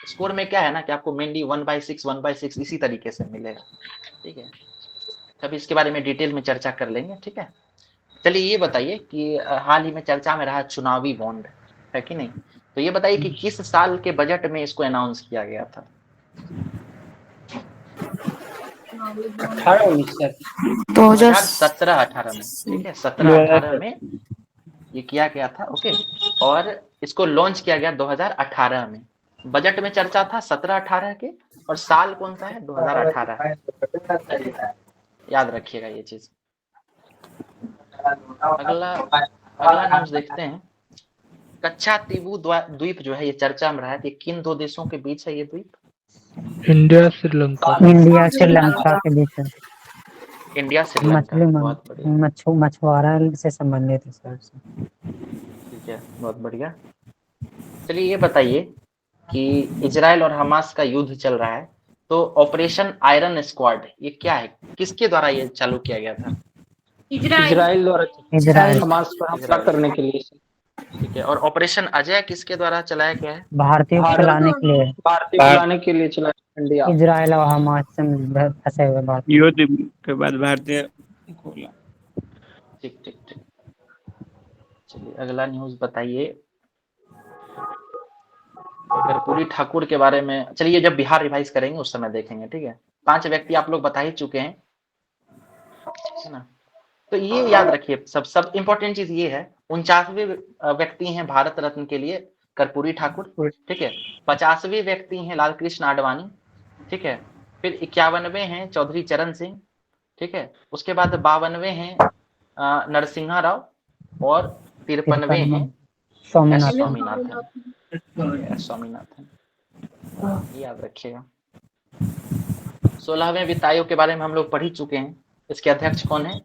स्कोर में क्या है ना कि आपको मेनली 1/6 1/6 इसी तरीके से मिलेगा, ठीक है। कभी इसके बारे में डिटेल में चर्चा कर लेंगे, ठीक है। चलिए ये बताइए कि हाल ही में चर्चा में रहा चुनावी बॉन्ड, है कि नहीं, तो ये बताइए कि किस साल के बजट में इसको अनाउंस किया गया था? 2017-18 में, ठीक है, 17-18 में ये किया गया था, ओके। और इसको लॉन्च किया गया 2018 में। बजट में चर्चा था 17-18 के, और साल कौन सा है? 2018। याद रखिएगा ये चीज। अगला न्यूज देखते हैं। कच्छा तीबू द्वीप जो है ये चर्चा में रहा है, ये किन दो देशों के बीच है ये द्वीप? इंडिया श्रीलंका। इंडिया श्रीलंका के बीच है। इंडिया श्रीलंका, बहुत बढ़िया। मछुआरा से संबंधित है सर। ठीक है, बहुत बढ़िया। चलिए ये बताइए कि इजराइल और हमास का युद्ध चल रहा है, तो ऑपरेशन आयरन स्क्वाड ये क्या है? किसके द्वारा ये चालू किया गया था? इजराइल द्वारा हमास पर हमला करने के लिए। ठीक है, और ऑपरेशन अजय किसके द्वारा चलाया गया है? भारतीय बुलाने के लिए चलाया इंडिया। इजराइल और हमास से फंसे हुए बात युद्ध के बाद भारतीय। ठीक ठीक ठीक। चलिए अगला न्यूज बताइए। कर्पूरी ठाकुर के बारे में, चलिए जब बिहार रिवाइज करेंगे उस समय देखेंगे, ठीक है। 5 व्यक्ति आप लोग बता ही चुके हैं, है ना, तो ये याद रखिए। सब इंपॉर्टेंट चीज ये है, 49वें व्यक्ति हैं भारत रत्न के लिए कर्पूरी ठाकुर, ठीक है। 50वें व्यक्ति हैं लाल कृष्ण आडवाणी, ठीक है। फिर 51वें हैं चौधरी चरण सिंह, ठीक है। उसके बाद 52वें हैं नरसिंहा राव, और 53वें हैं स्वामीनाथन। याद रखिएगा। 16वें वित्त आयोग के बारे में हम लोग पढ़ ही चुके हैं। इसके अध्यक्ष कौन है?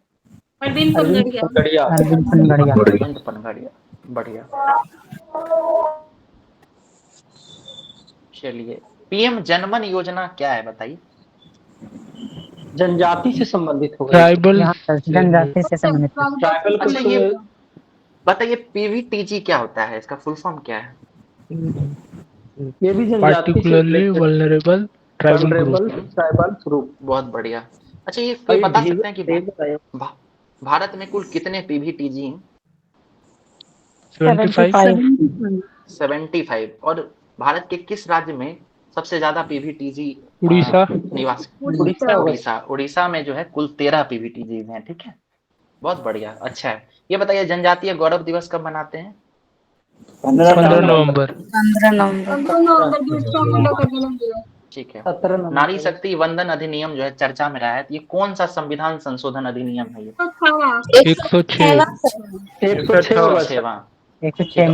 अरविंद पनगड़िया। अरविंद पनगड़िया, बढ़िया। चलिए पीएम जनमन योजना क्या है बताइए? जनजाति से संबंधित होगा। ट्राइबल जनजाति से संबंधित। ट्राइबल को अच्छा ये बताइए पीवीटीजी क्या होता है, इसका फुल फॉर्म क्या है? ये भी पार्टिकुलरली वल्नरेबल ट्राइबल ग्रुप। बहुत बढ़िया। अच्छा ये कोई बता सकते हैं कि भारत में कुल कितने पीवीटीजी हैं? 75। और भारत के किस राज्य में सबसे ज्यादा पीवीटीजी निवासी? उड़ीसा में जो है कुल 13 पीवीटीजी हैं, ठीक है, बहुत बढ़िया। अच्छा है, ये बताइए जनजातीय गौरव दिवस कब मनाते हैं? 15 नवंबर। ठीक है। नारी शक्ति वंदन अधिनियम जो है चर्चा में रहा है, ये कौन सा संविधान संशोधन अधिनियम है? ये 106। 106वां।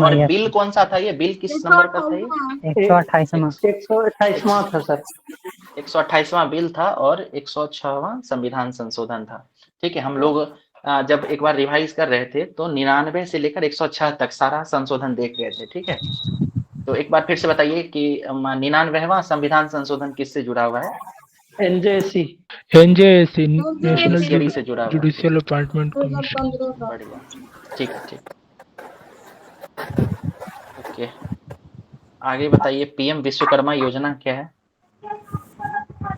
और बिल कौन सा था? ये बिल किस नंबर का था? ये 128वां था सर। 128वां बिल था और 106वां संविधान संशोधन था, ठीक है। हम लोग जब एक बार रिवाइज कर रहे थे तो 99 से लेकर 106 तक सारा संशोधन देख गए थे, ठीक है। तो एक बार फिर से बताइए कि 99वां संविधान संशोधन किससे जुड़ा हुआ है? एनजेसी नेशनल से जुड़ा हुआ है। Judicial appointment commission. बढ़िया, ठीक है, ठीक। ओके, आगे बताइए पीएम विश्वकर्मा योजना क्या है?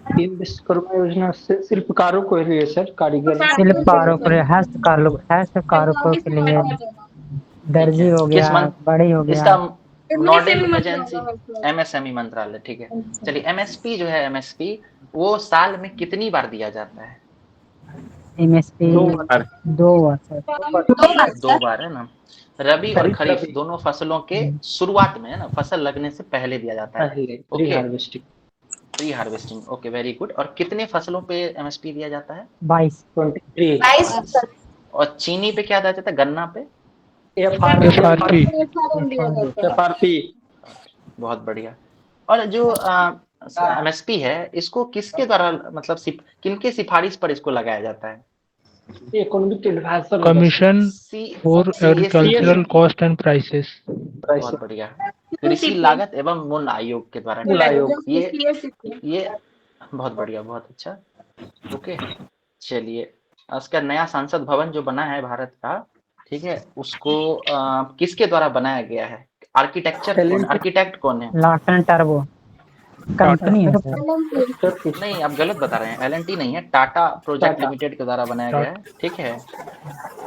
पीएम विश्वकर्मा योजना से शिल्पकारों को लिए सर, कारीगर शिल्पकारों को, हस्तकारों के लिए, दर्जी हो गया, बड़ी हो गया। इसका नॉर्डिक एजेंसी एमएसएमई मंत्रालय, ठीक है। चलिए एमएसपी जो है, एमएसपी वो साल में कितनी बार दिया जाता है? एमएसपी 2 बार है ना। रबी और खरीफ दोनों फसलों के शुरुआत में, है ना, फसल लगने से पहले दिया जाता है। Pre harvesting, okay, very good. और कितने फसलों पे एमएसपी दिया जाता है? 22। और चीनी पे क्या दिया जाता है? गन्ना पे एफआरपी। बहुत बढ़िया। और जो एमएसपी है इसको किसके द्वारा, मतलब किनके सिफारिश पर इसको लगाया जाता है? Economic adviser commission for agricultural cost and prices. बहुत बढ़िया। कृषि लागत एवं मूल्य आयोग के द्वारा। ये बहुत बढ़िया, बहुत अच्छा। ओके, चलिए उसका नया संसद भवन जो बना है भारत का, ठीक है, उसको किसके द्वारा बनाया गया है? आर्किटेक्ट कौन है? Larsen turbo. कंपनी है सर। नहीं, आप गलत बता रहे हैं। एल&टी नहीं है, टाटा प्रोजेक्ट लिमिटेड के द्वारा बनाया गया है, ठीक है।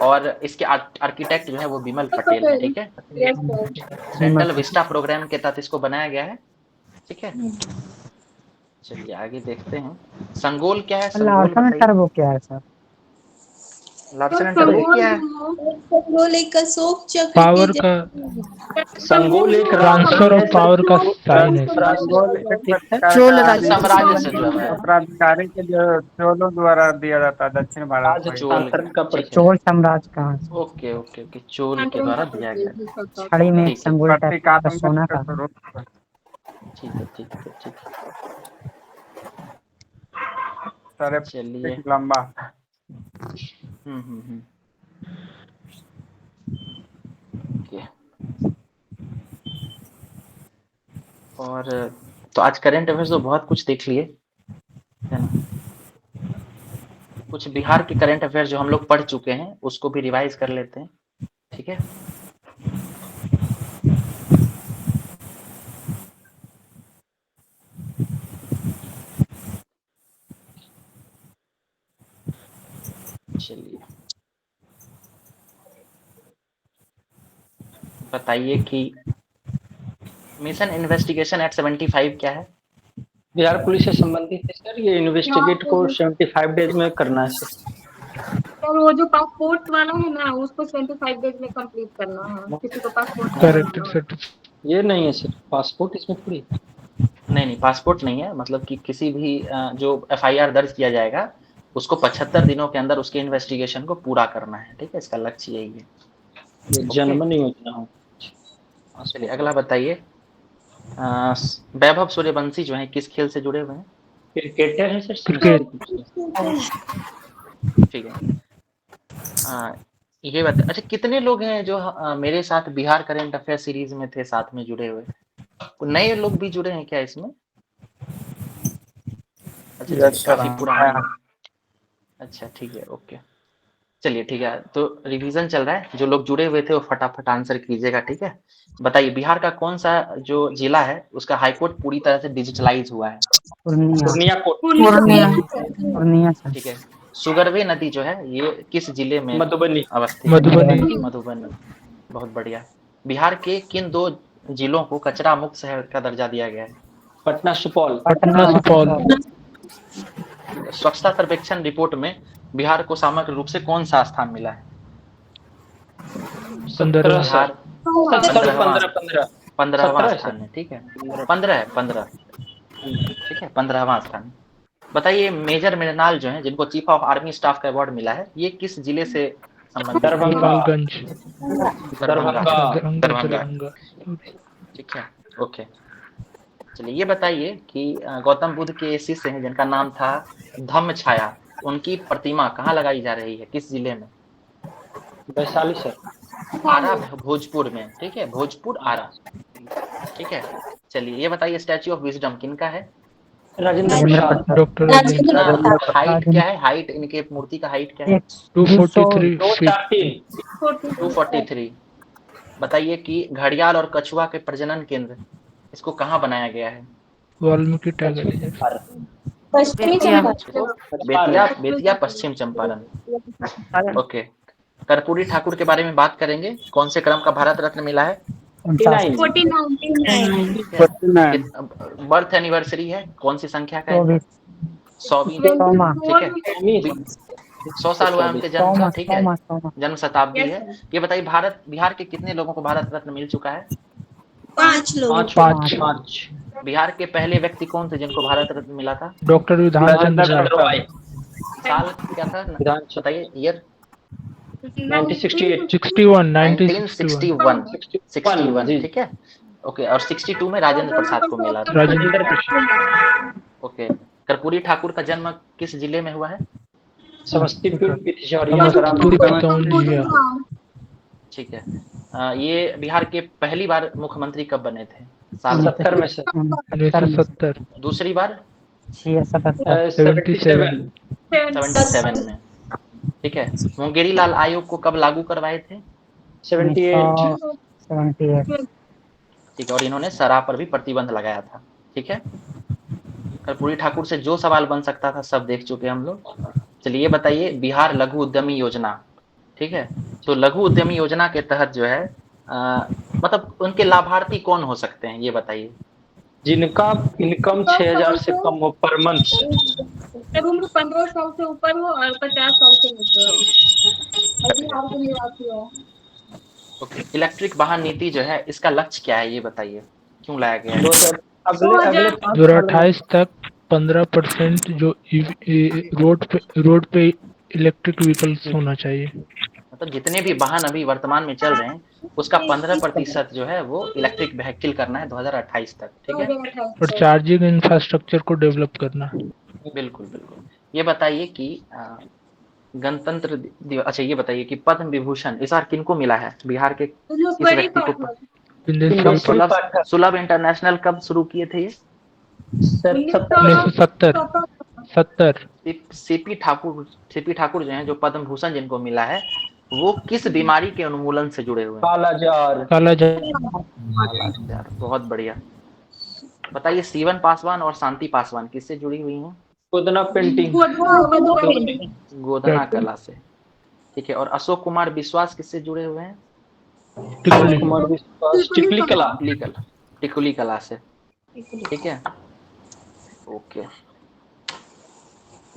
और इसके आर्किटेक्ट जो है वो बिमल पटेल है, ठीक है। सेंट्रल विस्टा प्रोग्राम के तहत इसको बनाया गया है, ठीक है। चलिए आगे देखते हैं। संगोल क्या है? संगोल लार्सन टर्बो क्या है सर? लार्सन टर्बो क्या है? संगोल एक अशोक चक्र पावर के का संगोल एक ट्रांसफर ऑफ पावर का साइन है। चोल राज्य साम्राज्य से जो है उत्तराधिकारी के जो चोलों द्वारा दिया जाता है दक्षिण भारत में। चोल, ठीक है। चोल साम्राज्य का ओके ओके ओके, चोल के द्वारा दिया गया। छड़ी में ठीक है। संगोल टाइप का सोना का। ठीक है ठीक है ठीक सारे है, चलिए। लंबा। ओके। और तो आज करंट अफेयर्स तो बहुत कुछ देख लिए, है ना। कुछ बिहार के करंट अफेयर्स जो हम लोग पढ़ चुके हैं उसको भी रिवाइज कर लेते हैं, ठीक है। चलिए बताइए कि मिशन इन्वेस्टिगेशन एक्ट 75 क्या है? बिहार पुलिस से संबंधित है सर। ये इन्वेस्टिगेट को 75 डेज में करना है सर। वो जो पासपोर्ट वाला है ना उसको 25 डेज में कंप्लीट करना है। किसी को पासपोर्ट करेक्ट सर। ये नहीं है सर, पासपोर्ट इसमें थोड़ी। नहीं, पासपोर्ट नहीं है, मतलब कि किसी भी जो एफआईआर दर्ज किया जाएगा उसको 75 दिनों के अंदर उसके इन्वेस्टिगेशन को पूरा करना है, ठीक है। इसका लक्ष्य यही है। ये जनमन योजना हो। चलिए अगला बताइए। वैभव सूर्यवंशी जो है किस खेल से जुड़े हुए हैं? क्रिकेटर है सर। ठीक है। ये बता, अच्छा कितने लोग हैं जो मेरे साथ बिहार करंट अफेयर सीरीज में थे, साथ में जुड़े हुए? नए लोग भी जुड़े हैं क्या इसमें? अच्छा काफी पुराने। अच्छा ठीक है, ओके। चलिए ठीक है, तो रिवीजन चल रहा है। जो लोग जुड़े हुए थे वो फटाफट आंसर कीजिएगा, ठीक है। बताइए बिहार का कौन सा जो जिला है उसका हाईकोर्ट पूरी तरह से डिजिटलाइज हुआ है? पूर्णिया कोर्ट। पूर्णिया सर। ठीक है। सुगरवे नदी जो है ये किस जिले में मधुबनी। अवस्थित? मधुबनी। बहुत बढ़िया। बिहार के किन 2 जिलों को कचरा मुक्त शहर का दर्जा दिया गया है? पटना सुपौल। स्वच्छता सर्वेक्षण रिपोर्ट में बिहार को समग्र रूप से कौन सा स्थान मिला है? 15 15वां स्थान है, ठीक है। 15 ठीक है, 15वां स्थान। बताइए मेजर मृणाल जो है जिनको चीफ ऑफ आर्मी स्टाफ का अवार्ड मिला है ये किस जिले से संबंधित? दरभंगा। ठीक है, ओके। चलिए ये बताइए कि गौतम बुद्ध के शिष्य हैं जिनका नाम था धम्मछाया, उनकी प्रतिमा कहाँ लगाई जा रही है, किस जिले में? वैशाली सर। आरा, भोजपुर में, ठीक है। भोजपुर, आरा, ठीक है। चलिए ये बताइए स्टैच्यू ऑफ विजडम किनका है? डॉक्टर। हाइट क्या है? हाइट इनके मूर्ति का हाइट क्या है? 243। बताइए कि घड़ियाल और कछुआ के प्रजनन केंद्र इसको कहाँ बनाया गया है? वाल्मीकि टाइगर। बेतिया, पश्चिम चंपारण। ओके। कर्पूरी ठाकुर के बारे में बात करेंगे। कौन से क्रम का भारत रत्न मिला है? 49। बर्थ एनिवर्सरी है, कौन सी संख्या का है? 100वीं, ठीक है। 100 साल हुआ उनके जन्म का, ठीक है। जन्म शताब्दी है। ये बताइए बिहार के कितने लोगों को भारत रत्न मिल चुका है? 5 लोग। 5। बिहार के पहले व्यक्ति कौन थे जिनको भारत रत्न मिला था? डॉक्टर विधान चंद्र राय। साल क्या था बताइए? ईयर 1961, ठीक है, ओके। और 62 में राजेंद्र प्रसाद को मिला था। ओके। कर्पूरी ठाकुर का जन्म किस जिले में हुआ है? समस्तीपुर। ठीक है। ये बिहार के पहली बार मुख्यमंत्री कब बने थे? साल 70 में सर। 1970। दूसरी बार 77 में, ठीक है। मुंगेरी लाल आयोग को कब लागू करवाए थे? 78। ठीक है। और इन्होंने शराब पर भी प्रतिबंध लगाया था, ठीक है। कर्पूरी ठाकुर से जो सवाल बन सकता था सब देख चुके हम लोग। चलिए बताइए, बिहार लघु उद्यमी योजना, ठीक है, तो लघु उद्यमी योजना के तहत जो है मतलब उनके लाभार्थी कौन हो सकते हैं ये बताइए। जिनका इनकम 6,000 से कम हो पर मंथ से। जब उम्र 15 साल से ऊपर हो और 50 साल से नीचे हो और बिहार के निवासी हो। ओके, इलेक्ट्रिक वाहन नीति जो है इसका लक्ष्य क्या है ये बताइए, क्यों लाया गया है? 2000 अगले अगले 5 साल में 2028 तक 15% जो रोड पे इलेक्ट्रिक व्हीकल्स होना चाहिए। मतलब जितने भी वाहन अभी वर्तमान में चल रहे हैं उसका 15% जो है वो इलेक्ट्रिक व्हीकल करना है 2028 तक, ठीक है। 2028 और तक। चार्जिंग इंफ्रास्ट्रक्चर को डेवलप करना। बिल्कुल बिल्कुल। ये बताइए कि गणतंत्र दिवस, अच्छा ये बताइए कि पद्म विभूषण इस बार किनको मिला है, बिहार के किस व्यक्ति को? सुलभ इंटरनेशनल कब शुरू किए थे ये? 1970। सीपी ठाकुर जो हैं, जो पद्म भूषण जिनको मिला है वो किस बीमारी के उन्मूलन से जुड़े हुए हैं? कालाजार। बहुत बढ़िया। बताइए, सीवन पासवान और शांति पासवान किससे जुड़ी हुई हैं? गोदना पेंटिंग, गोधना कला से, ठीक है। और अशोक कुमार विश्वास किससे जुड़े हुए हैं? कुमार विश्वास टिकली कला से, ठीक है। ओके,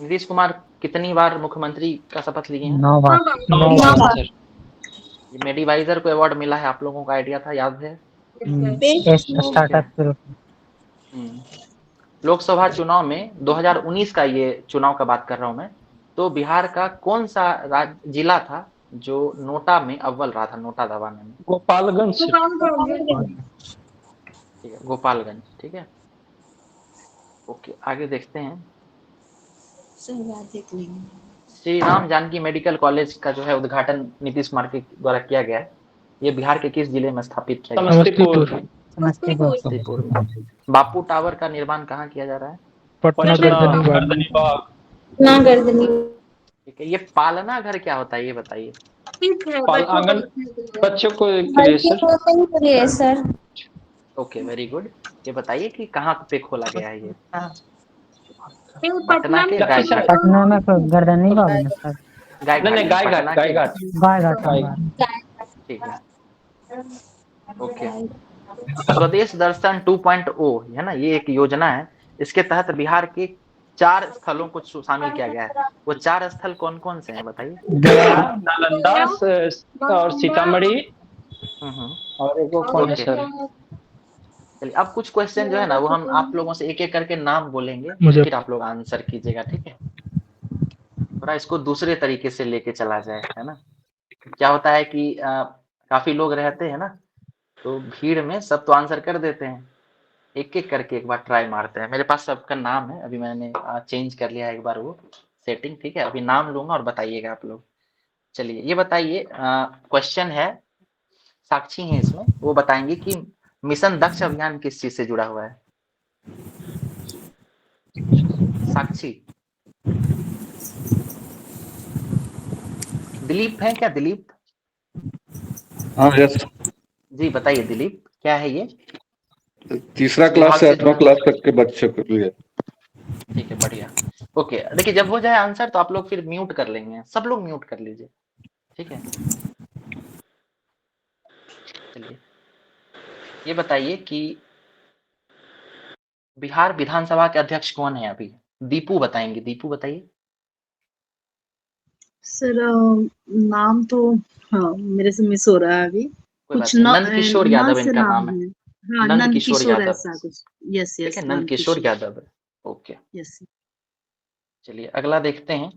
नीतीश कुमार कितनी बार मुख्यमंत्री का शपथ लिए हैं? 9 बार। 9 बार। ये मेडिवाइजर को अवार्ड मिला है, आप लोगों का आइडिया था, याद है? स्टार्टअप के रूप में। लोकसभा चुनाव में 2019 का ये चुनाव का बात कर रहा हूं मैं, तो बिहार का कौन सा जिला था जो नोटा में अव्वल रहा था, नोटा दबाने में? गोपालगंज। ठीक है, गोपालगंज, ठीक है। ओके, आगे देखते हैं। श्री राम जानकी मेडिकल कॉलेज का जो है उद्घाटन नीतीश कुमार के द्वारा किया गया है। ये बिहार के किस जिले में स्थापित किया गया? समस्तीपुर में। बापू टावर का निर्माण कहाँ किया जा रहा है? पटना गर्दनी गर्दनी। ठीक है, ये पालना घर क्या होता है ये बताइए। आंगन बच्चों को के लिए सर। Okay, very good. ये बताइए कि कहाँ पे खोला गया है ये? पटना के में। पटना में तो गर्दनी का है सर। गायघाट। ठीक है, ओके। स्वदेश दर्शन 2.0 है ना, ये एक योजना है। इसके तहत बिहार के 4 स्थलों को शामिल किया गया है। वो 4 स्थल कौन कौन से हैं बताइए? नालंदा और सीतामढ़ी और एक कौन है सर? चलिए, अब कुछ क्वेश्चन जो है ना वो हम आप लोगों से एक एक करके नाम बोलेंगे, फिर आप लोग आंसर कीजिएगा, ठीक है। थोड़ा इसको दूसरे तरीके से लेके चला जाए, है ना। क्या होता है कि काफी लोग रहते हैं ना, तो भीड़ में सब तो आंसर कर देते हैं, एक एक करके एक बार ट्राई मारते हैं। मेरे पास सबका नाम है, अभी मैंने चेंज कर लिया है एक बार वो सेटिंग, ठीक है। अभी नाम लूंगा और बताइएगा आप लोग। चलिए, ये बताइए, क्वेश्चन है, साक्षी हैं इसमें, वो बताएंगे कि मिशन दक्ष अभियान किस चीज से जुड़ा हुआ है? साक्षी। दिलीप है क्या? दिलीप? हाँ, यस जी बताइए दिलीप, क्या है ये? तीसरा क्लास से 8वां क्लास तक के बच्चे के लिए। ठीक है, बढ़िया। ओके, देखिए जब हो जाए आंसर तो आप लोग फिर म्यूट कर लेंगे, सब लोग म्यूट कर लीजिए, ठीक है। चलिए, ये बताइए कि बिहार विधानसभा के अध्यक्ष कौन है अभी? दीपू बताएंगे, दीपू बताइए। सर नाम तो हाँ मेरे से मिस हो रहा है अभी। कुछ नंद किशोर यादव इनका नाम है। हाँ, नंद किशोर यादव ऐसा कुछ। यस ठीक है, नंद किशोर यादव। Okay, yes. चलिए अगला देखते हैं।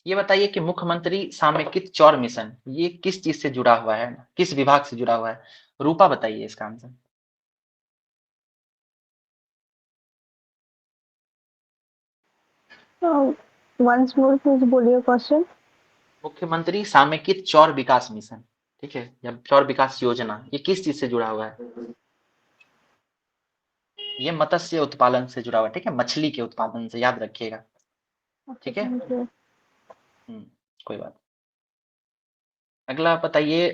ये बताइए कि मुख्यमंत्री सामेकित चौर मिशन ये किस चीज से जुड़ा हुआ है, किस विभाग से जुड़ा हुआ है? रूपा बताइए इसका आंसर। वंस मोर प्लीज बोलिए क्वेश्चन। मुख्यमंत्री सामेकित चौर विकास मिशन, ठीक है, या चौर विकास योजना, ये किस चीज से जुड़ा हुआ है? ये मत्स्य उत्पादन से जुड़ा हुआ है, ठीक है, मछली के उत्पादन से, याद रखिएगा, ठीक है। कोई बात। अगला बताइए,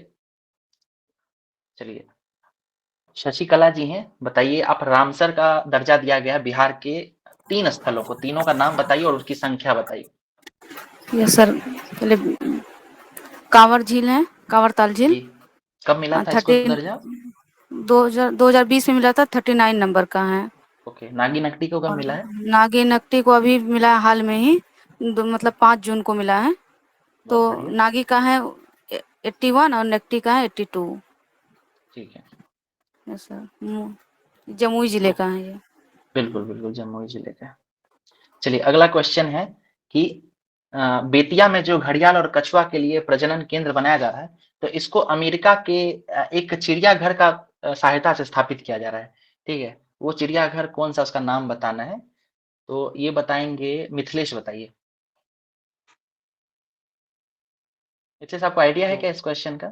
चलिए शशिकला जी हैं, बताइए आप रामसर का दर्जा दिया गया है बिहार के 3 स्थलों को, तीनों का नाम बताइए और उसकी संख्या बताइए। यस सर, पहले कांवर झील है, कांवर ताल झील। जी, कब मिला था इसको दर्जा? 2020 में मिला था, 39 नंबर का है। ओके, नागी नकटी को कब और मिला है? नागी नकटी को अभी मिला है हाल में ही, मतलब 5 जून को मिला है। तो बहुत बढ़िया, नागी का है 81 और नकटी का है 82। ठीक है। यस सर, जमुई जिले का है ये। बिल्कुल बिल्कुल, जमुई जिले का। चलिए अगला क्वेश्चन है कि बेतिया में जो घड़ियाल और कछुआ के लिए प्रजनन केंद्र बनाया जा रहा है, तो इसको अमेरिका के एक चिड़ियाघर का सहायता से स्थापित किया जा रहा है, ठीक है। वो चिड़ियाघर कौन सा, उसका नाम बताना है। तो ये बताएंगे, मिथिलेश बताइए। मिथिलेश, आपको आइडिया है क्या इस क्वेश्चन का?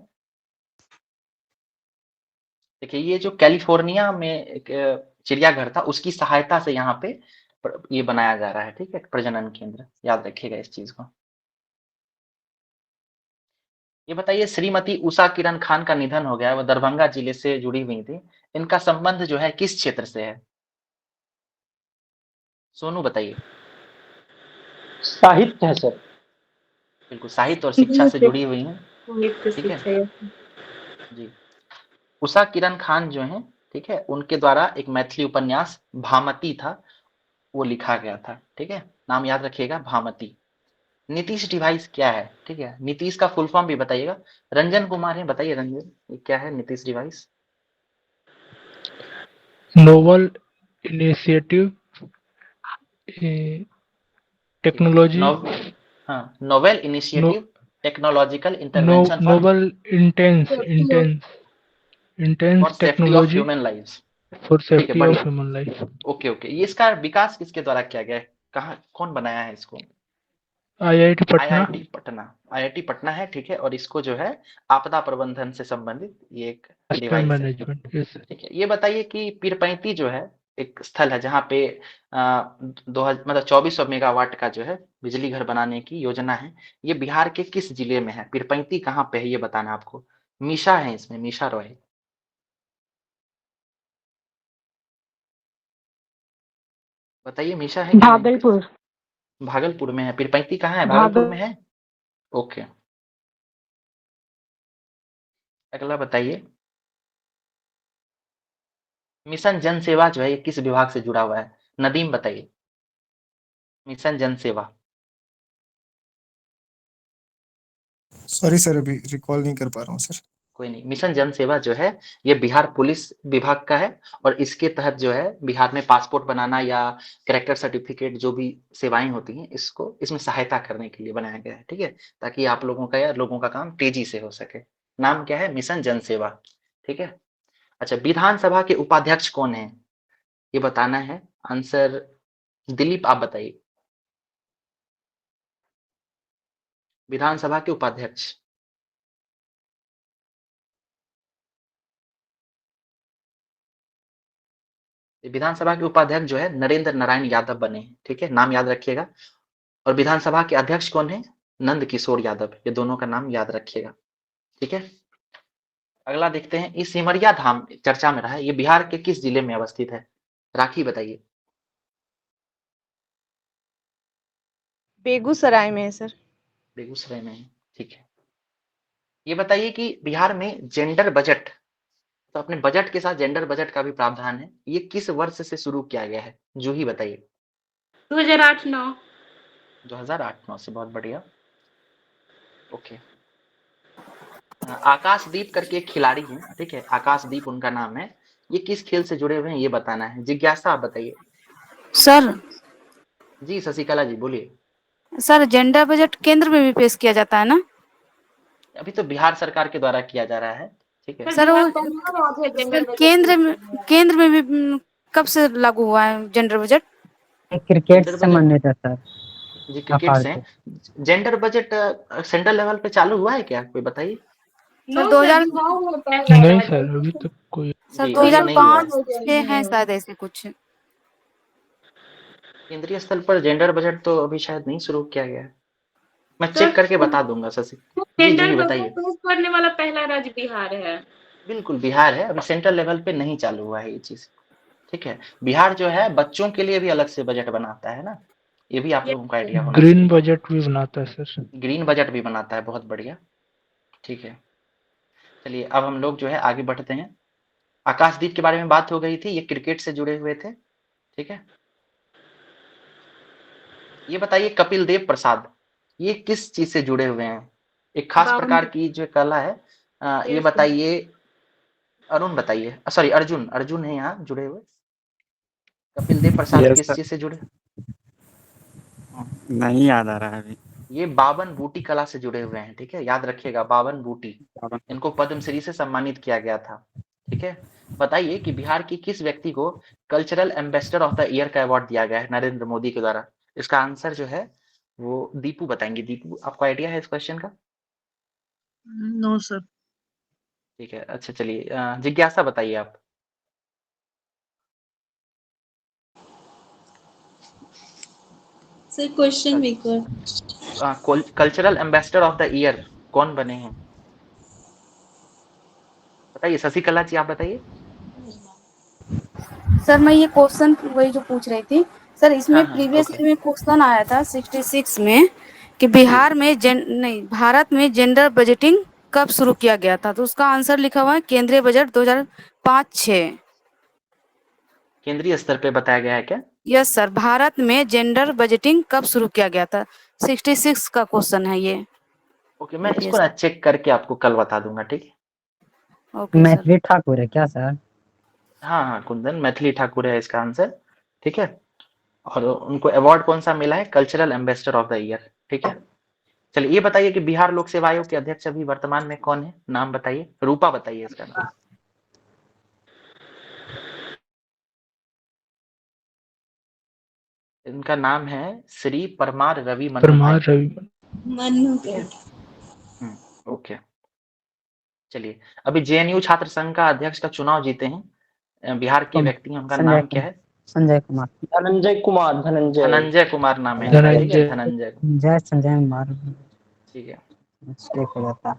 देखिए, ये जो कैलिफोर्निया में एक चिड़ियाघर था, उसकी सहायता से यहाँ पे ये बनाया जा रहा है, ठीक है, प्रजनन केंद्र। याद रखिएगा इस चीज को। ये बताइए, श्रीमती उषा किरण खान का निधन हो गया है, वो दरभंगा जिले से जुड़ी हुई थी। इनका संबंध जो है किस क्षेत्र से है? सोनू बताइए। साहित्य है सर। बिल्कुल, साहित्य और शिक्षा से जुड़ी हुई हैं, ठीक है जी। उषा किरण खान जो है, ठीक है, उनके द्वारा एक मैथिली उपन्यास भामती था, वो लिखा गया था, ठीक है। नाम याद रखिएगा, भामती। नीतीश डिवाइस क्या है, ठीक है, नीतीश का फुल फॉर्म भी बताइएगा। रंजन कुमार है, बताइए रंजन, ये क्या है Nitish device? Novel initiative technology, हाँ, novel initiative technological intervention novel intense for safety of technology human life, for ठीक है, सेफ्टी ऑफ बढ़िया। Human life. ओके ओके, ये इसका विकास किसके द्वारा किया गया है, कहाँ, कौन बनाया है इसको? IIT Patna. IIT Patna, IIT Patna है, ठीक है। और इसको जो है आपदा प्रबंधन से संबंधित ये एक डिवाइस है, मैनेजमेंट, यस। ठीक है। ये बताइए कि पीरपैंती जो है एक स्थल है जहाँ पे मतलब 2400 मेगावाट का जो है बिजली घर बनाने की योजना है, ये बिहार के किस जिले में है? पीरपैंती कहाँ पे है ये बताना आपको। मीशा है इसमें, मीशा रॉय। बताइए, मीशा है कि नहीं? भागलपुर। भागलपुर में है। पीरपैंती कहाँ है, भागलपुर में है? ओके, अगला बताइए, मिशन जन सेवा जो है ये किस विभाग से जुड़ा हुआ है? नदीम बताइए, मिशन जन सेवा। सॉरी सर, अभी रिकॉल नहीं कर पा रहा हूँ सर। कोई नहीं, मिशन जन सेवा जो है ये बिहार पुलिस विभाग का है, और इसके तहत जो है बिहार में पासपोर्ट बनाना या कैरेक्टर सर्टिफिकेट जो भी सेवाएं होती हैं, इसको इसमें सहायता करने के लिए बनाया गया है, ठीक है, ताकि आप लोगों का या लोगों का काम तेजी से हो सके। नाम क्या है? मिशन जन सेवा, ठीक है। अच्छा, विधानसभा के उपाध्यक्ष कौन है ये बताना है। आंसर दिलीप आप बताइए, विधानसभा के उपाध्यक्ष। विधानसभा के उपाध्यक्ष जो है नरेंद्र नारायण यादव बने हैं, ठीक है, नाम याद रखिएगा। और विधानसभा के अध्यक्ष कौन है? नंद किशोर यादव। ये दोनों का नाम याद रखिएगा, ठीक है। अगला देखते हैं, इस सिमरिया धाम चर्चा में रहा है, ये बिहार के किस जिले में अवस्थित है? राखी बताइए। बेगूसराय में है सर। बेगूसराय में है, ठीक है। ये बताइए कि बिहार में जेंडर बजट, तो अपने बजट के साथ जेंडर बजट का भी प्रावधान है, ये किस वर्ष से शुरू किया गया है? जूही बताइए। 2008-9। 2008-9 से, बहुत बढ़िया। ओके। आकाशदीप करके एक खिलाड़ी हैं, ठीक है, आकाशदीप उनका नाम है, ये किस खेल से जुड़े हुए हैं ये बताना है। जिज्ञासा आप बताइए। सर जी शशिकला जी बोलिए। सर, जेंडर बजट केंद्र में भी पेश किया जाता है ना? अभी तो बिहार सरकार के द्वारा किया जा रहा है, ठीक है। सर वो सर केंद्र में भी कब से लागू हुआ है जेंडर बजट? क्रिकेट से संबंधित है सर। जी, क्रिकेट से। जेंडर बजट सेंट्रल लेवल पे चालू हुआ है क्या, कोई बताइए। सर 2000 नहीं सर, अभी तक कोई। सर 2005 से है शायद ऐसे कुछ। केंद्रीय स्तर पर जेंडर बजट तो अभी शायद नहीं शुरू किया गया है, मैं चेक करके बता दूंगा शशि। जी जी बताइए। पेश करने वाला पहला राज्य बिहार है। बिल्कुल बिहार है, अभी सेंट्रल लेवल पे नहीं चालू हुआ है ये चीज, ठीक है। बिहार जो है बच्चों के लिए भी अलग से बजट बनाता है ना, ये भी आप लोगों को आइडिया होना ग्रीन चाहिए। बजट भी बनाता है सर। ग्रीन बजट भी बनाता है, बहुत बढ़िया, ठीक है। चलिए अब हम लोग जो है आगे बढ़ते हैं। आकाशदीप के बारे में बात हो गई थी, ये क्रिकेट से जुड़े हुए थे, ठीक है। ये बताइए कपिल देव प्रसाद, ये किस चीज से जुड़े हुए हैं? एक खास प्रकार की जो कला है, ये बताइए। अरुण बताइए, सॉरी अर्जुन, अर्जुन है यहाँ जुड़े हुए। कपिल देव प्रसाद किस चीज से जुड़े? नहीं याद आ रहा है अभी। ये बावन बूटी कला से जुड़े हुए हैं, ठीक है, याद रखिएगा, बावन बूटी। इनको पद्मश्री से सम्मानित किया गया था, ठीक है। बताइए कि बिहार की किस व्यक्ति को cultural ambassador of the year का अवार्ड दिया गया है नरेंद्र मोदी के द्वारा? इसका आंसर जो है वो दीपू बताएंगे। दीपू, आपको आइडिया है इस क्वेश्चन का? No sir. ठीक है, अच्छा चलिए, जिज्ञासा बताइए आप। Sir question maker. Cultural ambassador of the year कौन बने हैं? बताइए, शशिकला जी आप बताइए। सर मैं ये क्वेश्चन वही जो पूछ रही थी सर, इसमें हाँ, प्रीवियस ओके। में क्वेश्चन आया था 66 में कि बिहार में नहीं, भारत में जेंडर बजटिंग कब शुरू किया गया था? तो उसका आंसर लिखा हुआ है केंद्रीय बजट 2005-06। केंद्रीय स्तर पे बताया गया है क्या? यस सर, भारत में जेंडर बजटिंग कब शुरू किया गया था? 66 का क्वेश्चन है ये। ओके, मैं इसको ना चेक करके आपको कल बता दूंगा, ठीक है। Okay sir. मैथिली ठाकुर है क्या सर? हाँ, कुंदन मैथिली ठाकुर है इसका आंसर, ठीक है। और उनको अवार्ड कौन सा मिला है? Cultural ambassador of the year, ठीक है। चलिए ये बताइए कि बिहार लोक सेवा आयोग के अध्यक्ष अभी वर्तमान में कौन है? नाम बताइए, रूपा बताइए इसका नाम। इनका नाम है श्री परमार रवि मनु परमार भाई। रवि। ओके, चलिए अभी जेएनयू छात्र संघ का अध्यक्ष का चुनाव जीते हैं बिहार के व्यक्ति हैं, उनका नाम क्या है? संजय कुमार। धनंजय कुमार। धनंजय कुमार नाम है, ठीक है, धनंजय। जय संजय कुमार। ठीक है, मिस्टेक हो जाता।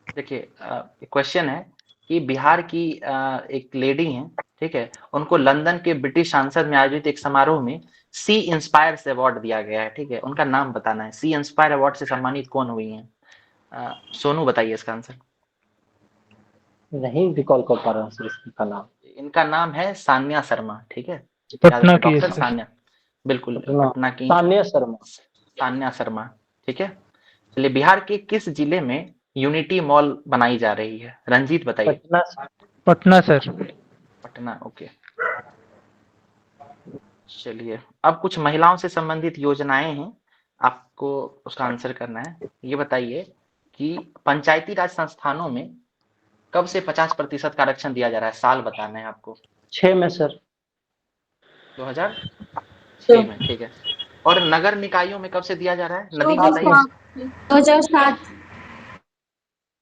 देखिए क्वेश्चन है कि बिहार की एक लेडी हैं, ठीक है, उनको लंदन के ब्रिटिश संसद में आयोजित एक समारोह में सी इंस्पायर से अवार्ड दिया गया है, ठीक है, उनका नाम बताना है। सी इंस्पायर अवार्ड से सम्मानित कौन हुई हैं? सोनू बताइए इसका आंसर। नहीं रिकॉल कर पा रहा हूँ सर इसका नाम। इनका नाम है सान्या शर्मा, ठीक है, पटना की डॉक्टर सान्या, बिल्कुल पटना की सान्या शर्मा। सान्या शर्मा, ठीक है। चलिए बिहार के किस जिले में यूनिटी मॉल बनाई जा रही है? रंजीत बताइए। पटना सर। पटना, ओके। चलिए अब कुछ महिलाओं से संबंधित योजनाएं हैं, आपको उसका आंसर करना है। ये बताइए कि पंचायती राज संस्थानों में कब से 50% का आरक्षण दिया जा रहा है? साल बताना है आपको। 6 में सर। 2006 में, ठीक है। और नगर निकायों में कब से दिया जा रहा है? नदीम बताइए।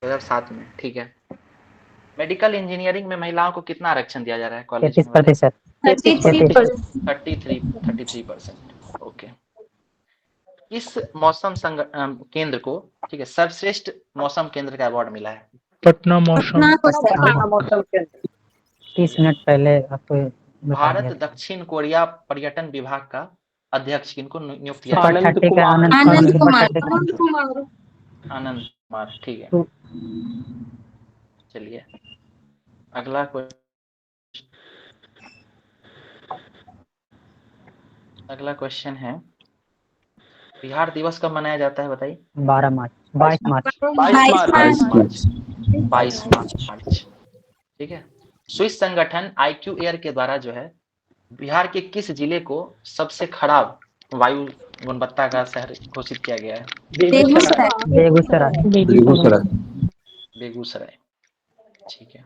2007 में, ठीक है। मेडिकल इंजीनियरिंग में महिलाओं को कितना आरक्षण दिया जा रहा है कॉलेज में? 33%। 33%, ओके। इस मौसम केंद्र को, ठीक है, सर्वश्रेष्ठ मौसम केंद्र का अवार्ड मिला है? पटना मौसम। 30 मिनट पहले आपको भारत दक्षिण कोरिया पर्यटन विभाग का अध्यक्ष किनको नियुक्त किया? आनंद कुमार। आनंद कुमार, ठीक है। चलिए अगला क्वेश्चन है, बिहार दिवस कब मनाया जाता है बताइए? 12 मार्च। 22 मार्च। 22 मार्च, ठीक है। स्विस संगठन IQ एयर के द्वारा जो है बिहार के किस जिले को सबसे खराब वायु गुणवत्ता का शहर घोषित किया गया है? बेगूसराय, ठीक है।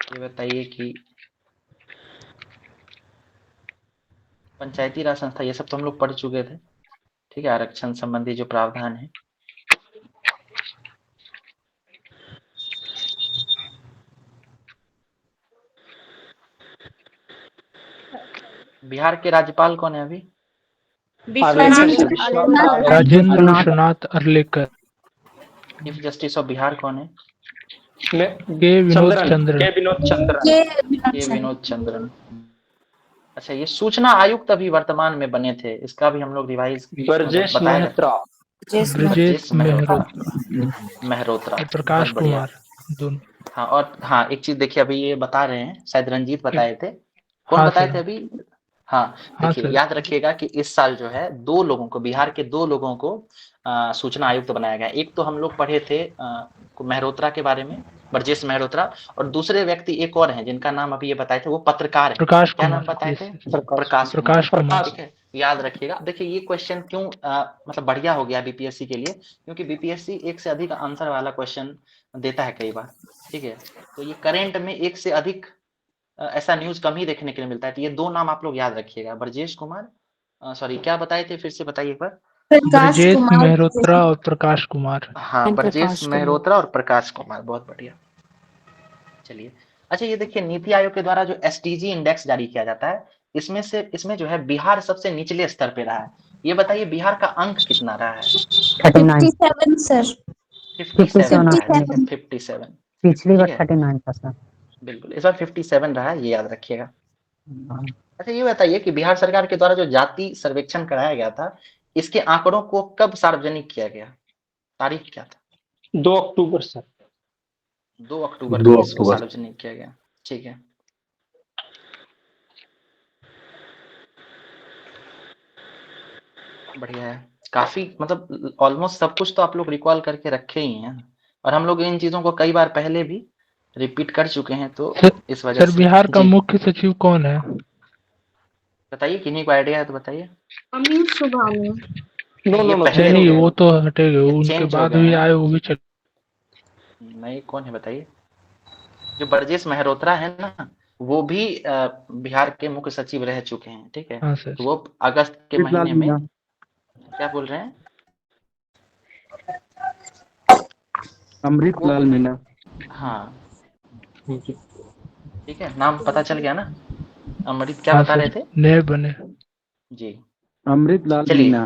ये बताइए कि पंचायती राज संस्था, ये सब तो हम लोग पढ़ चुके थे, ठीक है, आरक्षण संबंधी जो प्रावधान है। बिहार के राज्यपाल कौन है अभी? Rajendra Vishwanath Arlekar. Chief justice of Bihar कौन है? के विनोद चंद्रन। के विनोद चंद्रन। अच्छा, ये सूचना आयुक्त अभी वर्तमान में बने थे, इसका भी हम लोग रिवाइज ब्रजेश मेहत्रा। ब्रजेश मेहरोत्रा। प्रकाश कुमार दोनों। हाँ, और हाँ एक चीज देखिए, अभी ये बता रहे हैं, शायद रंजीत बताए थे। कौन बताए थे अभी? हाँ देखिए, याद रखिएगा कि इस साल जो है 2 लोगों को, बिहार के 2 लोगों को सूचना आयुक्त बनाया गया। एक तो हम लोग पढ़े थे मेहरोत्रा के बारे में, ब्रजेश मेहरोत्रा, और दूसरे व्यक्ति एक और हैं जिनका नाम अभी ये बताए थे, वो पत्रकार है। क्या नाम बताए थे? प्रकाश कुमार। ठीक है, याद रखिएगा। देखिए ये क्वेश्चन क्यों मतलब बढ़िया हो गया बीपीएससी के लिए, क्योंकि बीपीएससी एक से अधिक आंसर वाला क्वेश्चन देता है कई बार। ठीक है, तो ये करंट में एक से अधिक ऐसा न्यूज कम ही देखने के लिए मिलता है। तो ये 2 नाम आप लोग याद रखिएगा, ब्रजेश कुमार, सॉरी क्या बताए थे, फिर से बताइए एक बार। ब्रजेश मेहरोत्रा और प्रकाश कुमार। हाँ, ब्रजेश मेहरोत्रा और प्रकाश कुमार, बहुत बढ़िया। चलिए, अच्छा ये देखिए, नीति आयोग के द्वारा जो एसडीजी इंडेक्स जारी किया जाता है, इसमें जो है बिहार सबसे निचले स्तर पे रहा है। ये बताइए बिहार का अंक कितना रहा है? 57 सर। 57। पिछली बार 39 था सर। बिल्कुल, इस बार 57 रहा है, ये याद रखिएगा। अच्छा ये बताइए कि बिहार सरकार के द्वारा जो जाति सर्वेक्षण कराया गया था, इसके आंकड़ों को कब सार्वजनिक किया गया? तारीख क्या था? 2 अक्टूबर सर। 2 अक्टूबर को इसको सार्वजनिक किया गया। ठीक है, बढ़िया है। काफी मतलब ऑलमोस्ट सब कुछ तो आप लोग रिकॉल करके रखे ही हैं, और हम लोग इन चीजों को कई बार पहले भी रिपीट कर चुके हैं, तो इस वजह से। बिहार का मुख्य सचिव कौन है? बताइए, किन्हीं को आइडिया है तो बताइए। अमित सुबहानी। नहीं, वो तो हटेगा, उनके बाद भी आए, वो भी चल। नहीं, कौन है बताइए? जो ब्रजेश मेहरोत्रा है ना, वो भी बिहार के मुख्य सचिव रह चुके हैं। ठीक है, तो वो अगस्त के महीने में, क्या बोल रहे हैं? अमृतलाल मीणा। हाँ ठीक है, नाम पता चल गया ना। अमृत क्या बता रहे थे? नए बने जी, अमृतलाल मीणा।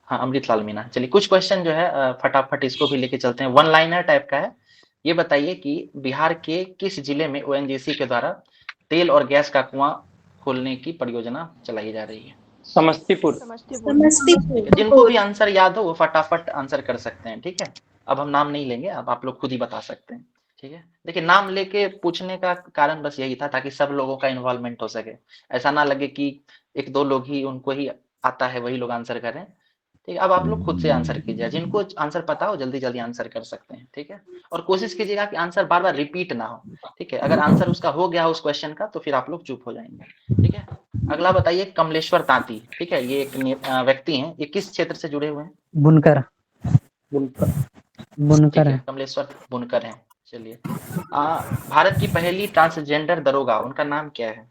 हाँ, अमृतलाल मीणा। चलिए, कुछ क्वेश्चन जो है फटाफट इसको भी लेके चलते हैं, 1 लाइनर टाइप का है। ये बताइए कि बिहार के किस जिले में ओएनजीसी के द्वारा तेल और गैस का कुआं खोलने की परियोजना चलाई जा रही है? समस्तीपुर। जिनको भी आंसर याद हो वो फटाफट आंसर कर सकते हैं। ठीक है, अब हम नाम नहीं लेंगे, अब आप लोग खुद ही बता सकते हैं। ठीक है, देखिए नाम लेके पूछने का कारण बस यही था, ताकि सब लोगों का इन्वॉल्वमेंट हो सके। ऐसा ना लगे कि 1-2 लोग ही, उनको ही आता है वही लोग आंसर करें। ठीक है, अब आप लोग खुद से आंसर कीजिए, जिनको आंसर पता हो जल्दी जल्दी आंसर कर सकते हैं। ठीक है, और कोशिश कीजिएगा कि आंसर बार बार रिपीट ना हो। ठीक है, अगर आंसर उसका हो गया उस क्वेश्चन का, तो फिर आप लोग चुप हो जाएंगे। ठीक है, अगला बताइए, कमलेश्वर तांती। ठीक है, ये एक व्यक्ति हैं, ये किस क्षेत्र से जुड़े हुए हैं? बुनकर है। कमलेश्वर बुनकर हैं। चलिए, भारत की पहली ट्रांसजेंडर दरोगा, उनका नाम क्या है?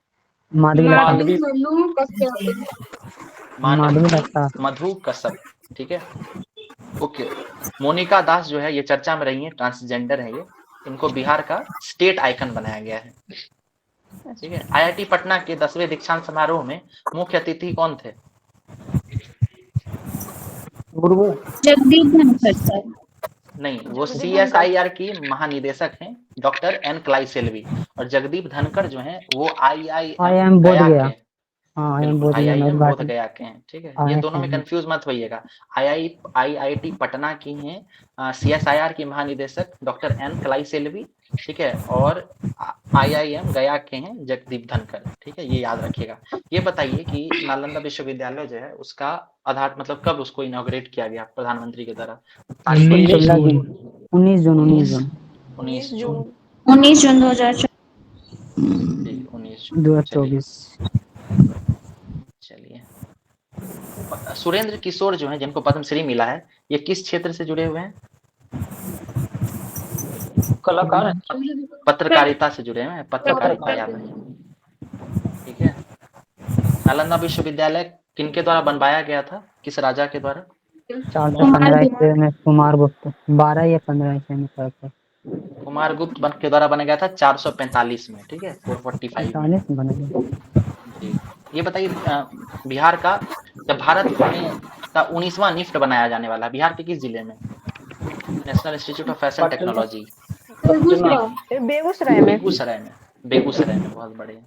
मधु कश्यप। ठीक है, ओके। मोनिका दास जो है, ये चर्चा में रही है, ट्रांसजेंडर है ये, इनको बिहार का स्टेट आइकन बनाया गया है। ठीक है, आईआईटी पटना के 10वें दीक्षांत समारोह में मुख्य अतिथि कौन थे? जगदीप धनखड़ सर। नहीं, वो CSIR की महानिदेशक हैं, डॉक्टर एन क्लाइसेल्वी, और जगदीप धनखड़ जो हैं वो IIM बोध गया के हैं। ठीक है, ये दोनों में कंफ्यूज मत होइएगा। IIT पटना की हैं CSIR की महानिदेशक डॉक्टर एन क्लाइसेल्वी। ठीक है, और IIM गया के हैं जगदीप धनखड़। ठीक है, ये याद रखिएगा। ये बताइए कि नालंदा विश्वविद्यालय जो है, उसका आधार मतलब कब उसको इनॉग्रेट किया गया प्रधानमंत्री के द्वारा? 19 जून 2024। चलिए, सुरेंद्र किशोर जो हैं, जिनको पद्मश्री मिला है, ये किस क्षेत्र से जुड़े हुए हैं? कलाकार है, पत्रकारिता से जुड़े हैं, पत्रकारिता याद है। ठीक है, नालंदा विश्वविद्यालय किनके द्वारा बनवाया गया था, किस राजा के द्वारा? 415 ईस्वी में कुमारगुप्त, 12 या 15 ईस्वी में कुमारगुप्त के द्वारा बना गया था 445 में। ठीक है, 445 बना गया। ये बताइए, बिहार का जब भारत में का 19वां निफ्ट बनाया जाने वाला है, बिहार के किस जिले में? National institute of fashion technology Begusarai में। बेगूसराय में बहुत बढ़िया।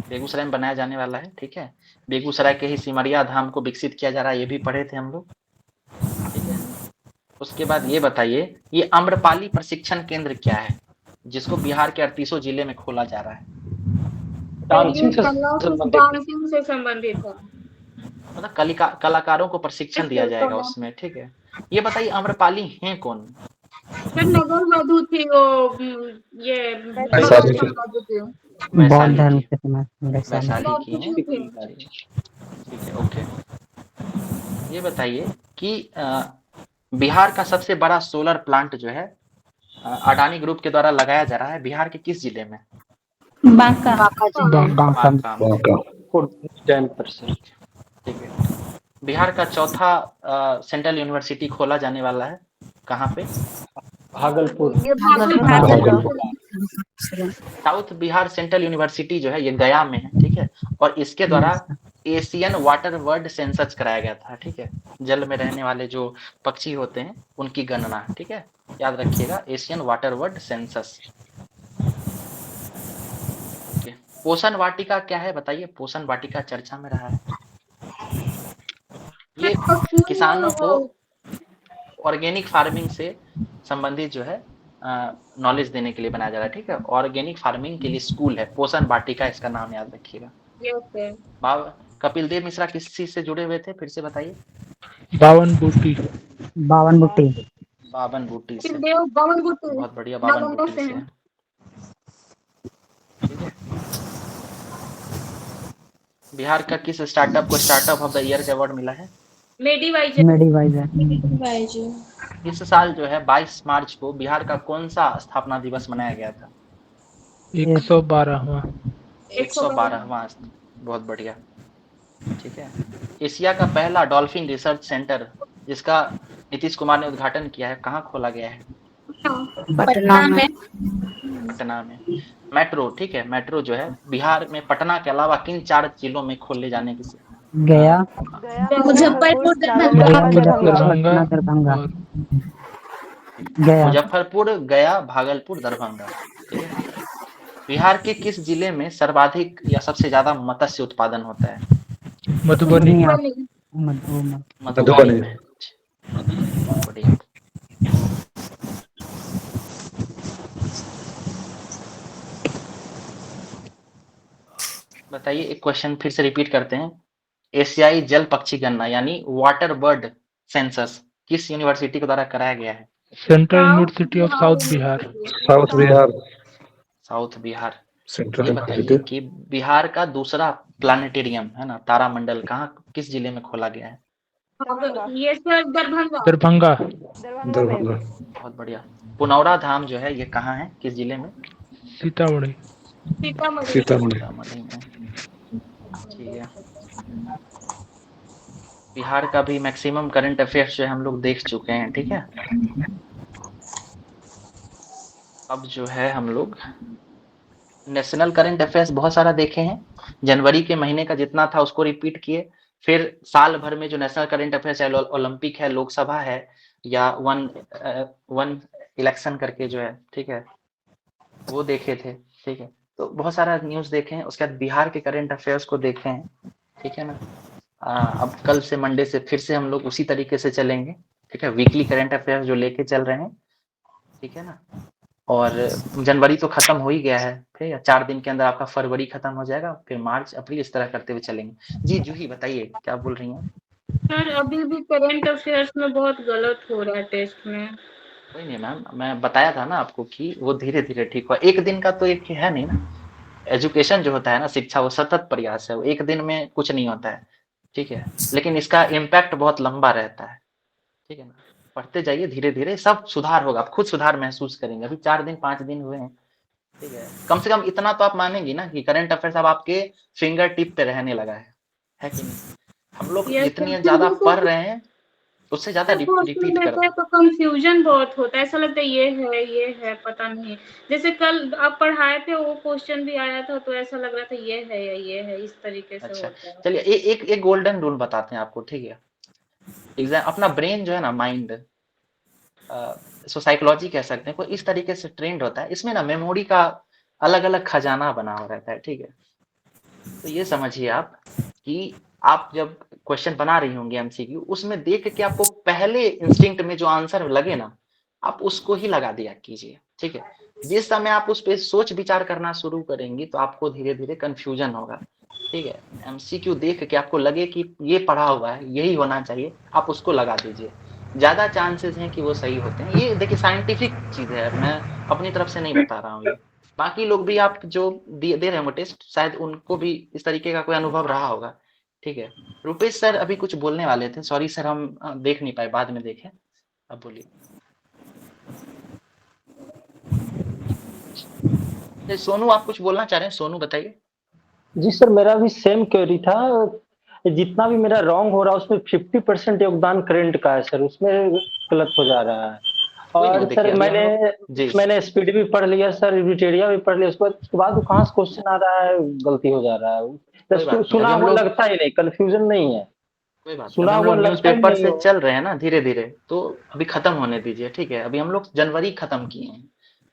बेगूसराय में बनाया जाने वाला है, ठीक है। बेगूसराय के ही सिमरिया धाम को विकसित किया जा रहा है, ये भी पढ़े थे हम लोग, ठीक है। उसके बाद ये बताइए, ये आम्रपाली प्रशिक्षण केंद्र क्या है जिसको बिहार के 38 जिले में खोला जा रहा है? डांसिंग से संबंधित है, मतलब कलाकारों को प्रशिक्षण दिया जाएगा उसमें, ठीक है। ये बताइए आम्रपाली हैं कौन? फिर नगर वधु थी वो, ये बौद्ध धर्म के समय वैशाली की हैं, ठीक है, ओके। ये बताइए कि बिहार का सबसे बड़ा सोलर प्लांट जो है अडानी ग्रुप के द्वारा लगाया जा रहा है, बिहार के किस जिले में? बांका। ठीक है। बिहार का चौथा सेंट्रल यूनिवर्सिटी खोला जाने वाला है, कहाँ पे? Bhagalpur. South Bihar central university जो है ये गया में है, ठीक है। और इसके द्वारा एशियन वाटर वर्ड सेंसस कराया गया था, ठीक है। जल में रहने वाले जो पक्षी होते हैं उनकी गणना, ठीक है, याद रखिएगा, एशियन वाटर वर्ड सेंसस। पोषण वाटिका क्या है बताइए? पोषण वाटिका चर्चा में रहा है, ये किसानों को ऑर्गेनिक फार्मिंग से संबंधित जो है नॉलेज देने के लिए बनाया जा रहा है, ठीक है। ऑर्गेनिक फार्मिंग के लिए स्कूल है, पोषण वाटिका इसका नाम याद रखिएगा। कपिल देव मिश्रा किस चीज से जुड़े हुए थे, फिर से बताइए? बावन बूटी से। बहुत बढ़िया, बावन बूटी से, ठीक है। बिहार का किस स्टार्टअप को स्टार्टअप ऑफ द ईयर का अवार्ड मिला है? इस साल जो है 22 मार्च को बिहार का कौन सा स्थापना दिवस मनाया गया था? 112वां। बहुत बढ़िया, ठीक है। एशिया का पहला डॉल्फिन रिसर्च सेंटर जिसका नीतीश कुमार ने उद्घाटन किया है, कहाँ खोला गया है? पटना में। मेट्रो, ठीक है, मेट्रो जो है बिहार में पटना के अलावा किन 4 जिलों में खोले जाने की? गया, मुजफ्फरपुर, दरभंगा। मुजफ्फरपुर, गया, भागलपुर, दरभंगा, ठीक है। बिहार के किस जिले में सर्वाधिक या सबसे ज्यादा मत्स्य उत्पादन होता है? मधुबनी। मधुबनी में। बढ़िया। बताइए, एक क्वेश्चन फिर से रिपीट करते हैं। एशियाई जल पक्षी गणना यानी वाटर बर्ड सेंसस किस यूनिवर्सिटी के द्वारा कराया गया है? Central university of south Bihar. South Bihar. ये बताइए कि बिहार का दूसरा प्लानिटेरियम है ना, तारामंडल, कहाँ किस जिले में खोला गया है? ये सर दरभंगा। बहुत बढ़िया। पुनौरा धाम जो है ये कहाँ है, किस जिले में? सीतामढ़ी में, ठीक है। बिहार का भी मैक्सिमम करंट अफेयर्स जो है हम लोग देख चुके हैं, ठीक है। अब जो है हम लोग नेशनल करंट अफेयर्स बहुत सारा देखे हैं, जनवरी के महीने का जितना था उसको रिपीट किए, फिर साल भर में जो नेशनल करंट अफेयर्स है, ओलंपिक है, लोकसभा है, या वन इलेक्शन करके जो है, ठीक है, वो देखे थे, ठीक है। तो बहुत सारा न्यूज देखे हैं। उसके बाद बिहार के करंट अफेयर्स को देखे हैं, ठीक है ना। अब कल से मंडे से फिर से हम लोग उसी तरीके से चलेंगे, ठीक है, वीकली करंट अफेयर्स जो लेके चल रहे हैं, ठीक है ना। और जनवरी तो खत्म हो ही गया है, ठीक है, 4 दिन के अंदर आपका फरवरी खत्म हो जाएगा, फिर मार्च, अप्रैल, इस तरह करते हुए चलेंगे। जी जूही बताइए, क्या बोल रही हैं? सर अभी भी करंट अफेयर्स में बहुत गलत हो रहा है टेस्ट में। कोई नहीं मैम, मैं बताया था ना आपको कि वो धीरे धीरे ठीक हुआ। एक दिन का तो एक है नहीं ना, एजुकेशन जो होता है ना, शिक्षा, वो सतत प्रयास है, वो एक दिन में कुछ नहीं होता है, ठीक है। लेकिन इसका इम्पैक्ट बहुत लंबा रहता है, ठीक है ना। पढ़ते जाइए, धीरे धीरे सब सुधार होगा, आप खुद सुधार महसूस करेंगे। अभी 4 दिन 5 दिन हुए हैं, ठीक है। कम से कम इतना तो आप मानेंगी ना कि करंट अफेयर्स अब आपके फिंगर टिप पे रहने लगा है कि नहीं? हम लोग जितनी ज्यादा पढ़ रहे हैं उससे ज्यादा रिपीट कर, तो कंफ्यूजन बहुत होता है, ऐसा लगता है ये है पता नहीं। जैसे कल आप पढ़ाए थे वो क्वेश्चन भी आया था, तो ऐसा लग रहा था ये है या ये है, इस तरीके से अच्छा, होता है। चलिए एक गोल्डन रूल बताते हैं आपको, ठीक है। एग्जाम अपना ब्रेन जो है ना, माइंड, इसको साइकोलॉजी कह सकते हैं, कोई इस तरीके से ट्रेंड होता है, इसमें ना मेमोरी का अलग अलग खजाना बना हुआ रहता है, ठीक है। तो ये समझिए आप कि आप जब क्वेश्चन बना रही होंगी एमसीक्यू, उसमें देख के आपको पहले इंस्टिंक्ट में जो आंसर लगे ना, आप उसको ही लगा दिया कीजिए, ठीक है। जिस समय आप उस पर सोच विचार करना शुरू करेंगी तो आपको धीरे धीरे कंफ्यूजन होगा, ठीक है। एमसीक्यू देख के आपको लगे कि ये पढ़ा हुआ है, यही होना चाहिए, आप उसको लगा दीजिए, ज्यादा चांसेस हैं कि वो सही होते हैं। ये देखिए साइंटिफिक चीज है, मैं अपनी तरफ से नहीं बता रहा हूँ ये। बाकी लोग भी आप जो दे रहे होंगे टेस्ट, शायद उनको भी इस तरीके का कोई अनुभव रहा होगा, ठीक है। रुपेश सर अभी कुछ बोलने वाले थे, सॉरी सर हम देख नहीं पाए, बाद में देखें, अब बोलिए। सोनू आप कुछ बोलना चाह रहे हैं? सोनू बताइए। जी सर, मेरा भी सेम क्वेरी था। जितना भी मेरा रॉन्ग हो रहा है उसमें 50% योगदान करंट का है सर, उसमें गलत हो जा रहा है। और सर मैंने स्पीड भी पढ़ लिया सर, ब्रिटेरिया भी पढ़ लिया, उसके बाद कहाँ से क्वेश्चन आ रहा है, गलती हो जा रहा है। सुना हुआ लगता ही नहीं, कंफ्यूजन नहीं है, कोई बात सुना हम हुआ लोग लगता ही न्यूज़पेपर नहीं से हो। चल रहे हैं ना धीरे धीरे, तो अभी खत्म होने दीजिए, ठीक है। अभी हम लोग जनवरी खत्म किए हैं,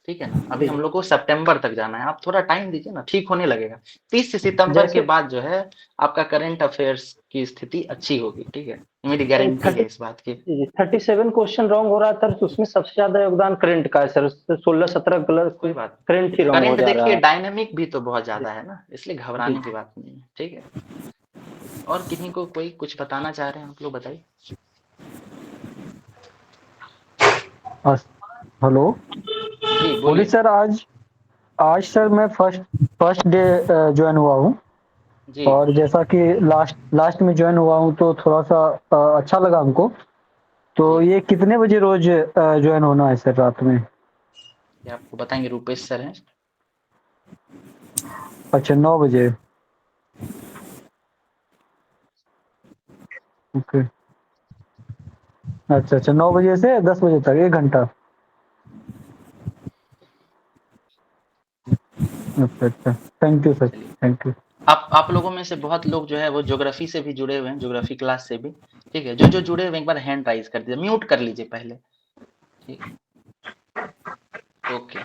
ठीक है ना। अभी हम लोग को सितंबर तक जाना है, आप थोड़ा टाइम दीजिए ना, ठीक होने लगेगा। 30 सितंबर के बाद जो है आपका करंट अफेयर्स की स्थिति अच्छी होगी, ठीक है, मेरी गारंटी है इस बात की। 37 क्वेश्चन रॉन्ग हो रहा था, तो उसमें सबसे ज्यादा योगदान करंट का है सर, 16-17 गलत, कोई बात, करंट ही रॉन्ग हो करंट जा रहा देखिए है। डायनेमिक भी तो बहुत ज्यादा है ना, इसलिए घबराने की बात नहीं है, ठीक है। और किसी को कोई कुछ बताना चाह रहे हैं आप लोग, बताइए। हेलो जी बोलिए सर। आज सर मैं फर्स्ट डे ज्वाइन हुआ हूँ, और जैसा कि लास्ट में ज्वाइन हुआ हूँ तो थोड़ा सा अच्छा लगा हमको। तो ये कितने बजे रोज ज्वाइन होना है सर रात में? ये आपको बताएंगे, रुपेश सर हैं। अच्छा 9 बजे, ओके। अच्छा 9 बजे से 10 बजे तक 1 घंटा। अच्छा thank you sir, thank you. आप लोगों में से बहुत लोग जो है वो ज्योग्राफी से भी जुड़े हुए हैं, ज्योग्राफी क्लास से भी, ठीक है। जो जुड़े हुए एक बार हैंड राइज कर दीजिए, म्यूट कर लीजिए पहले, ठीक, ओके।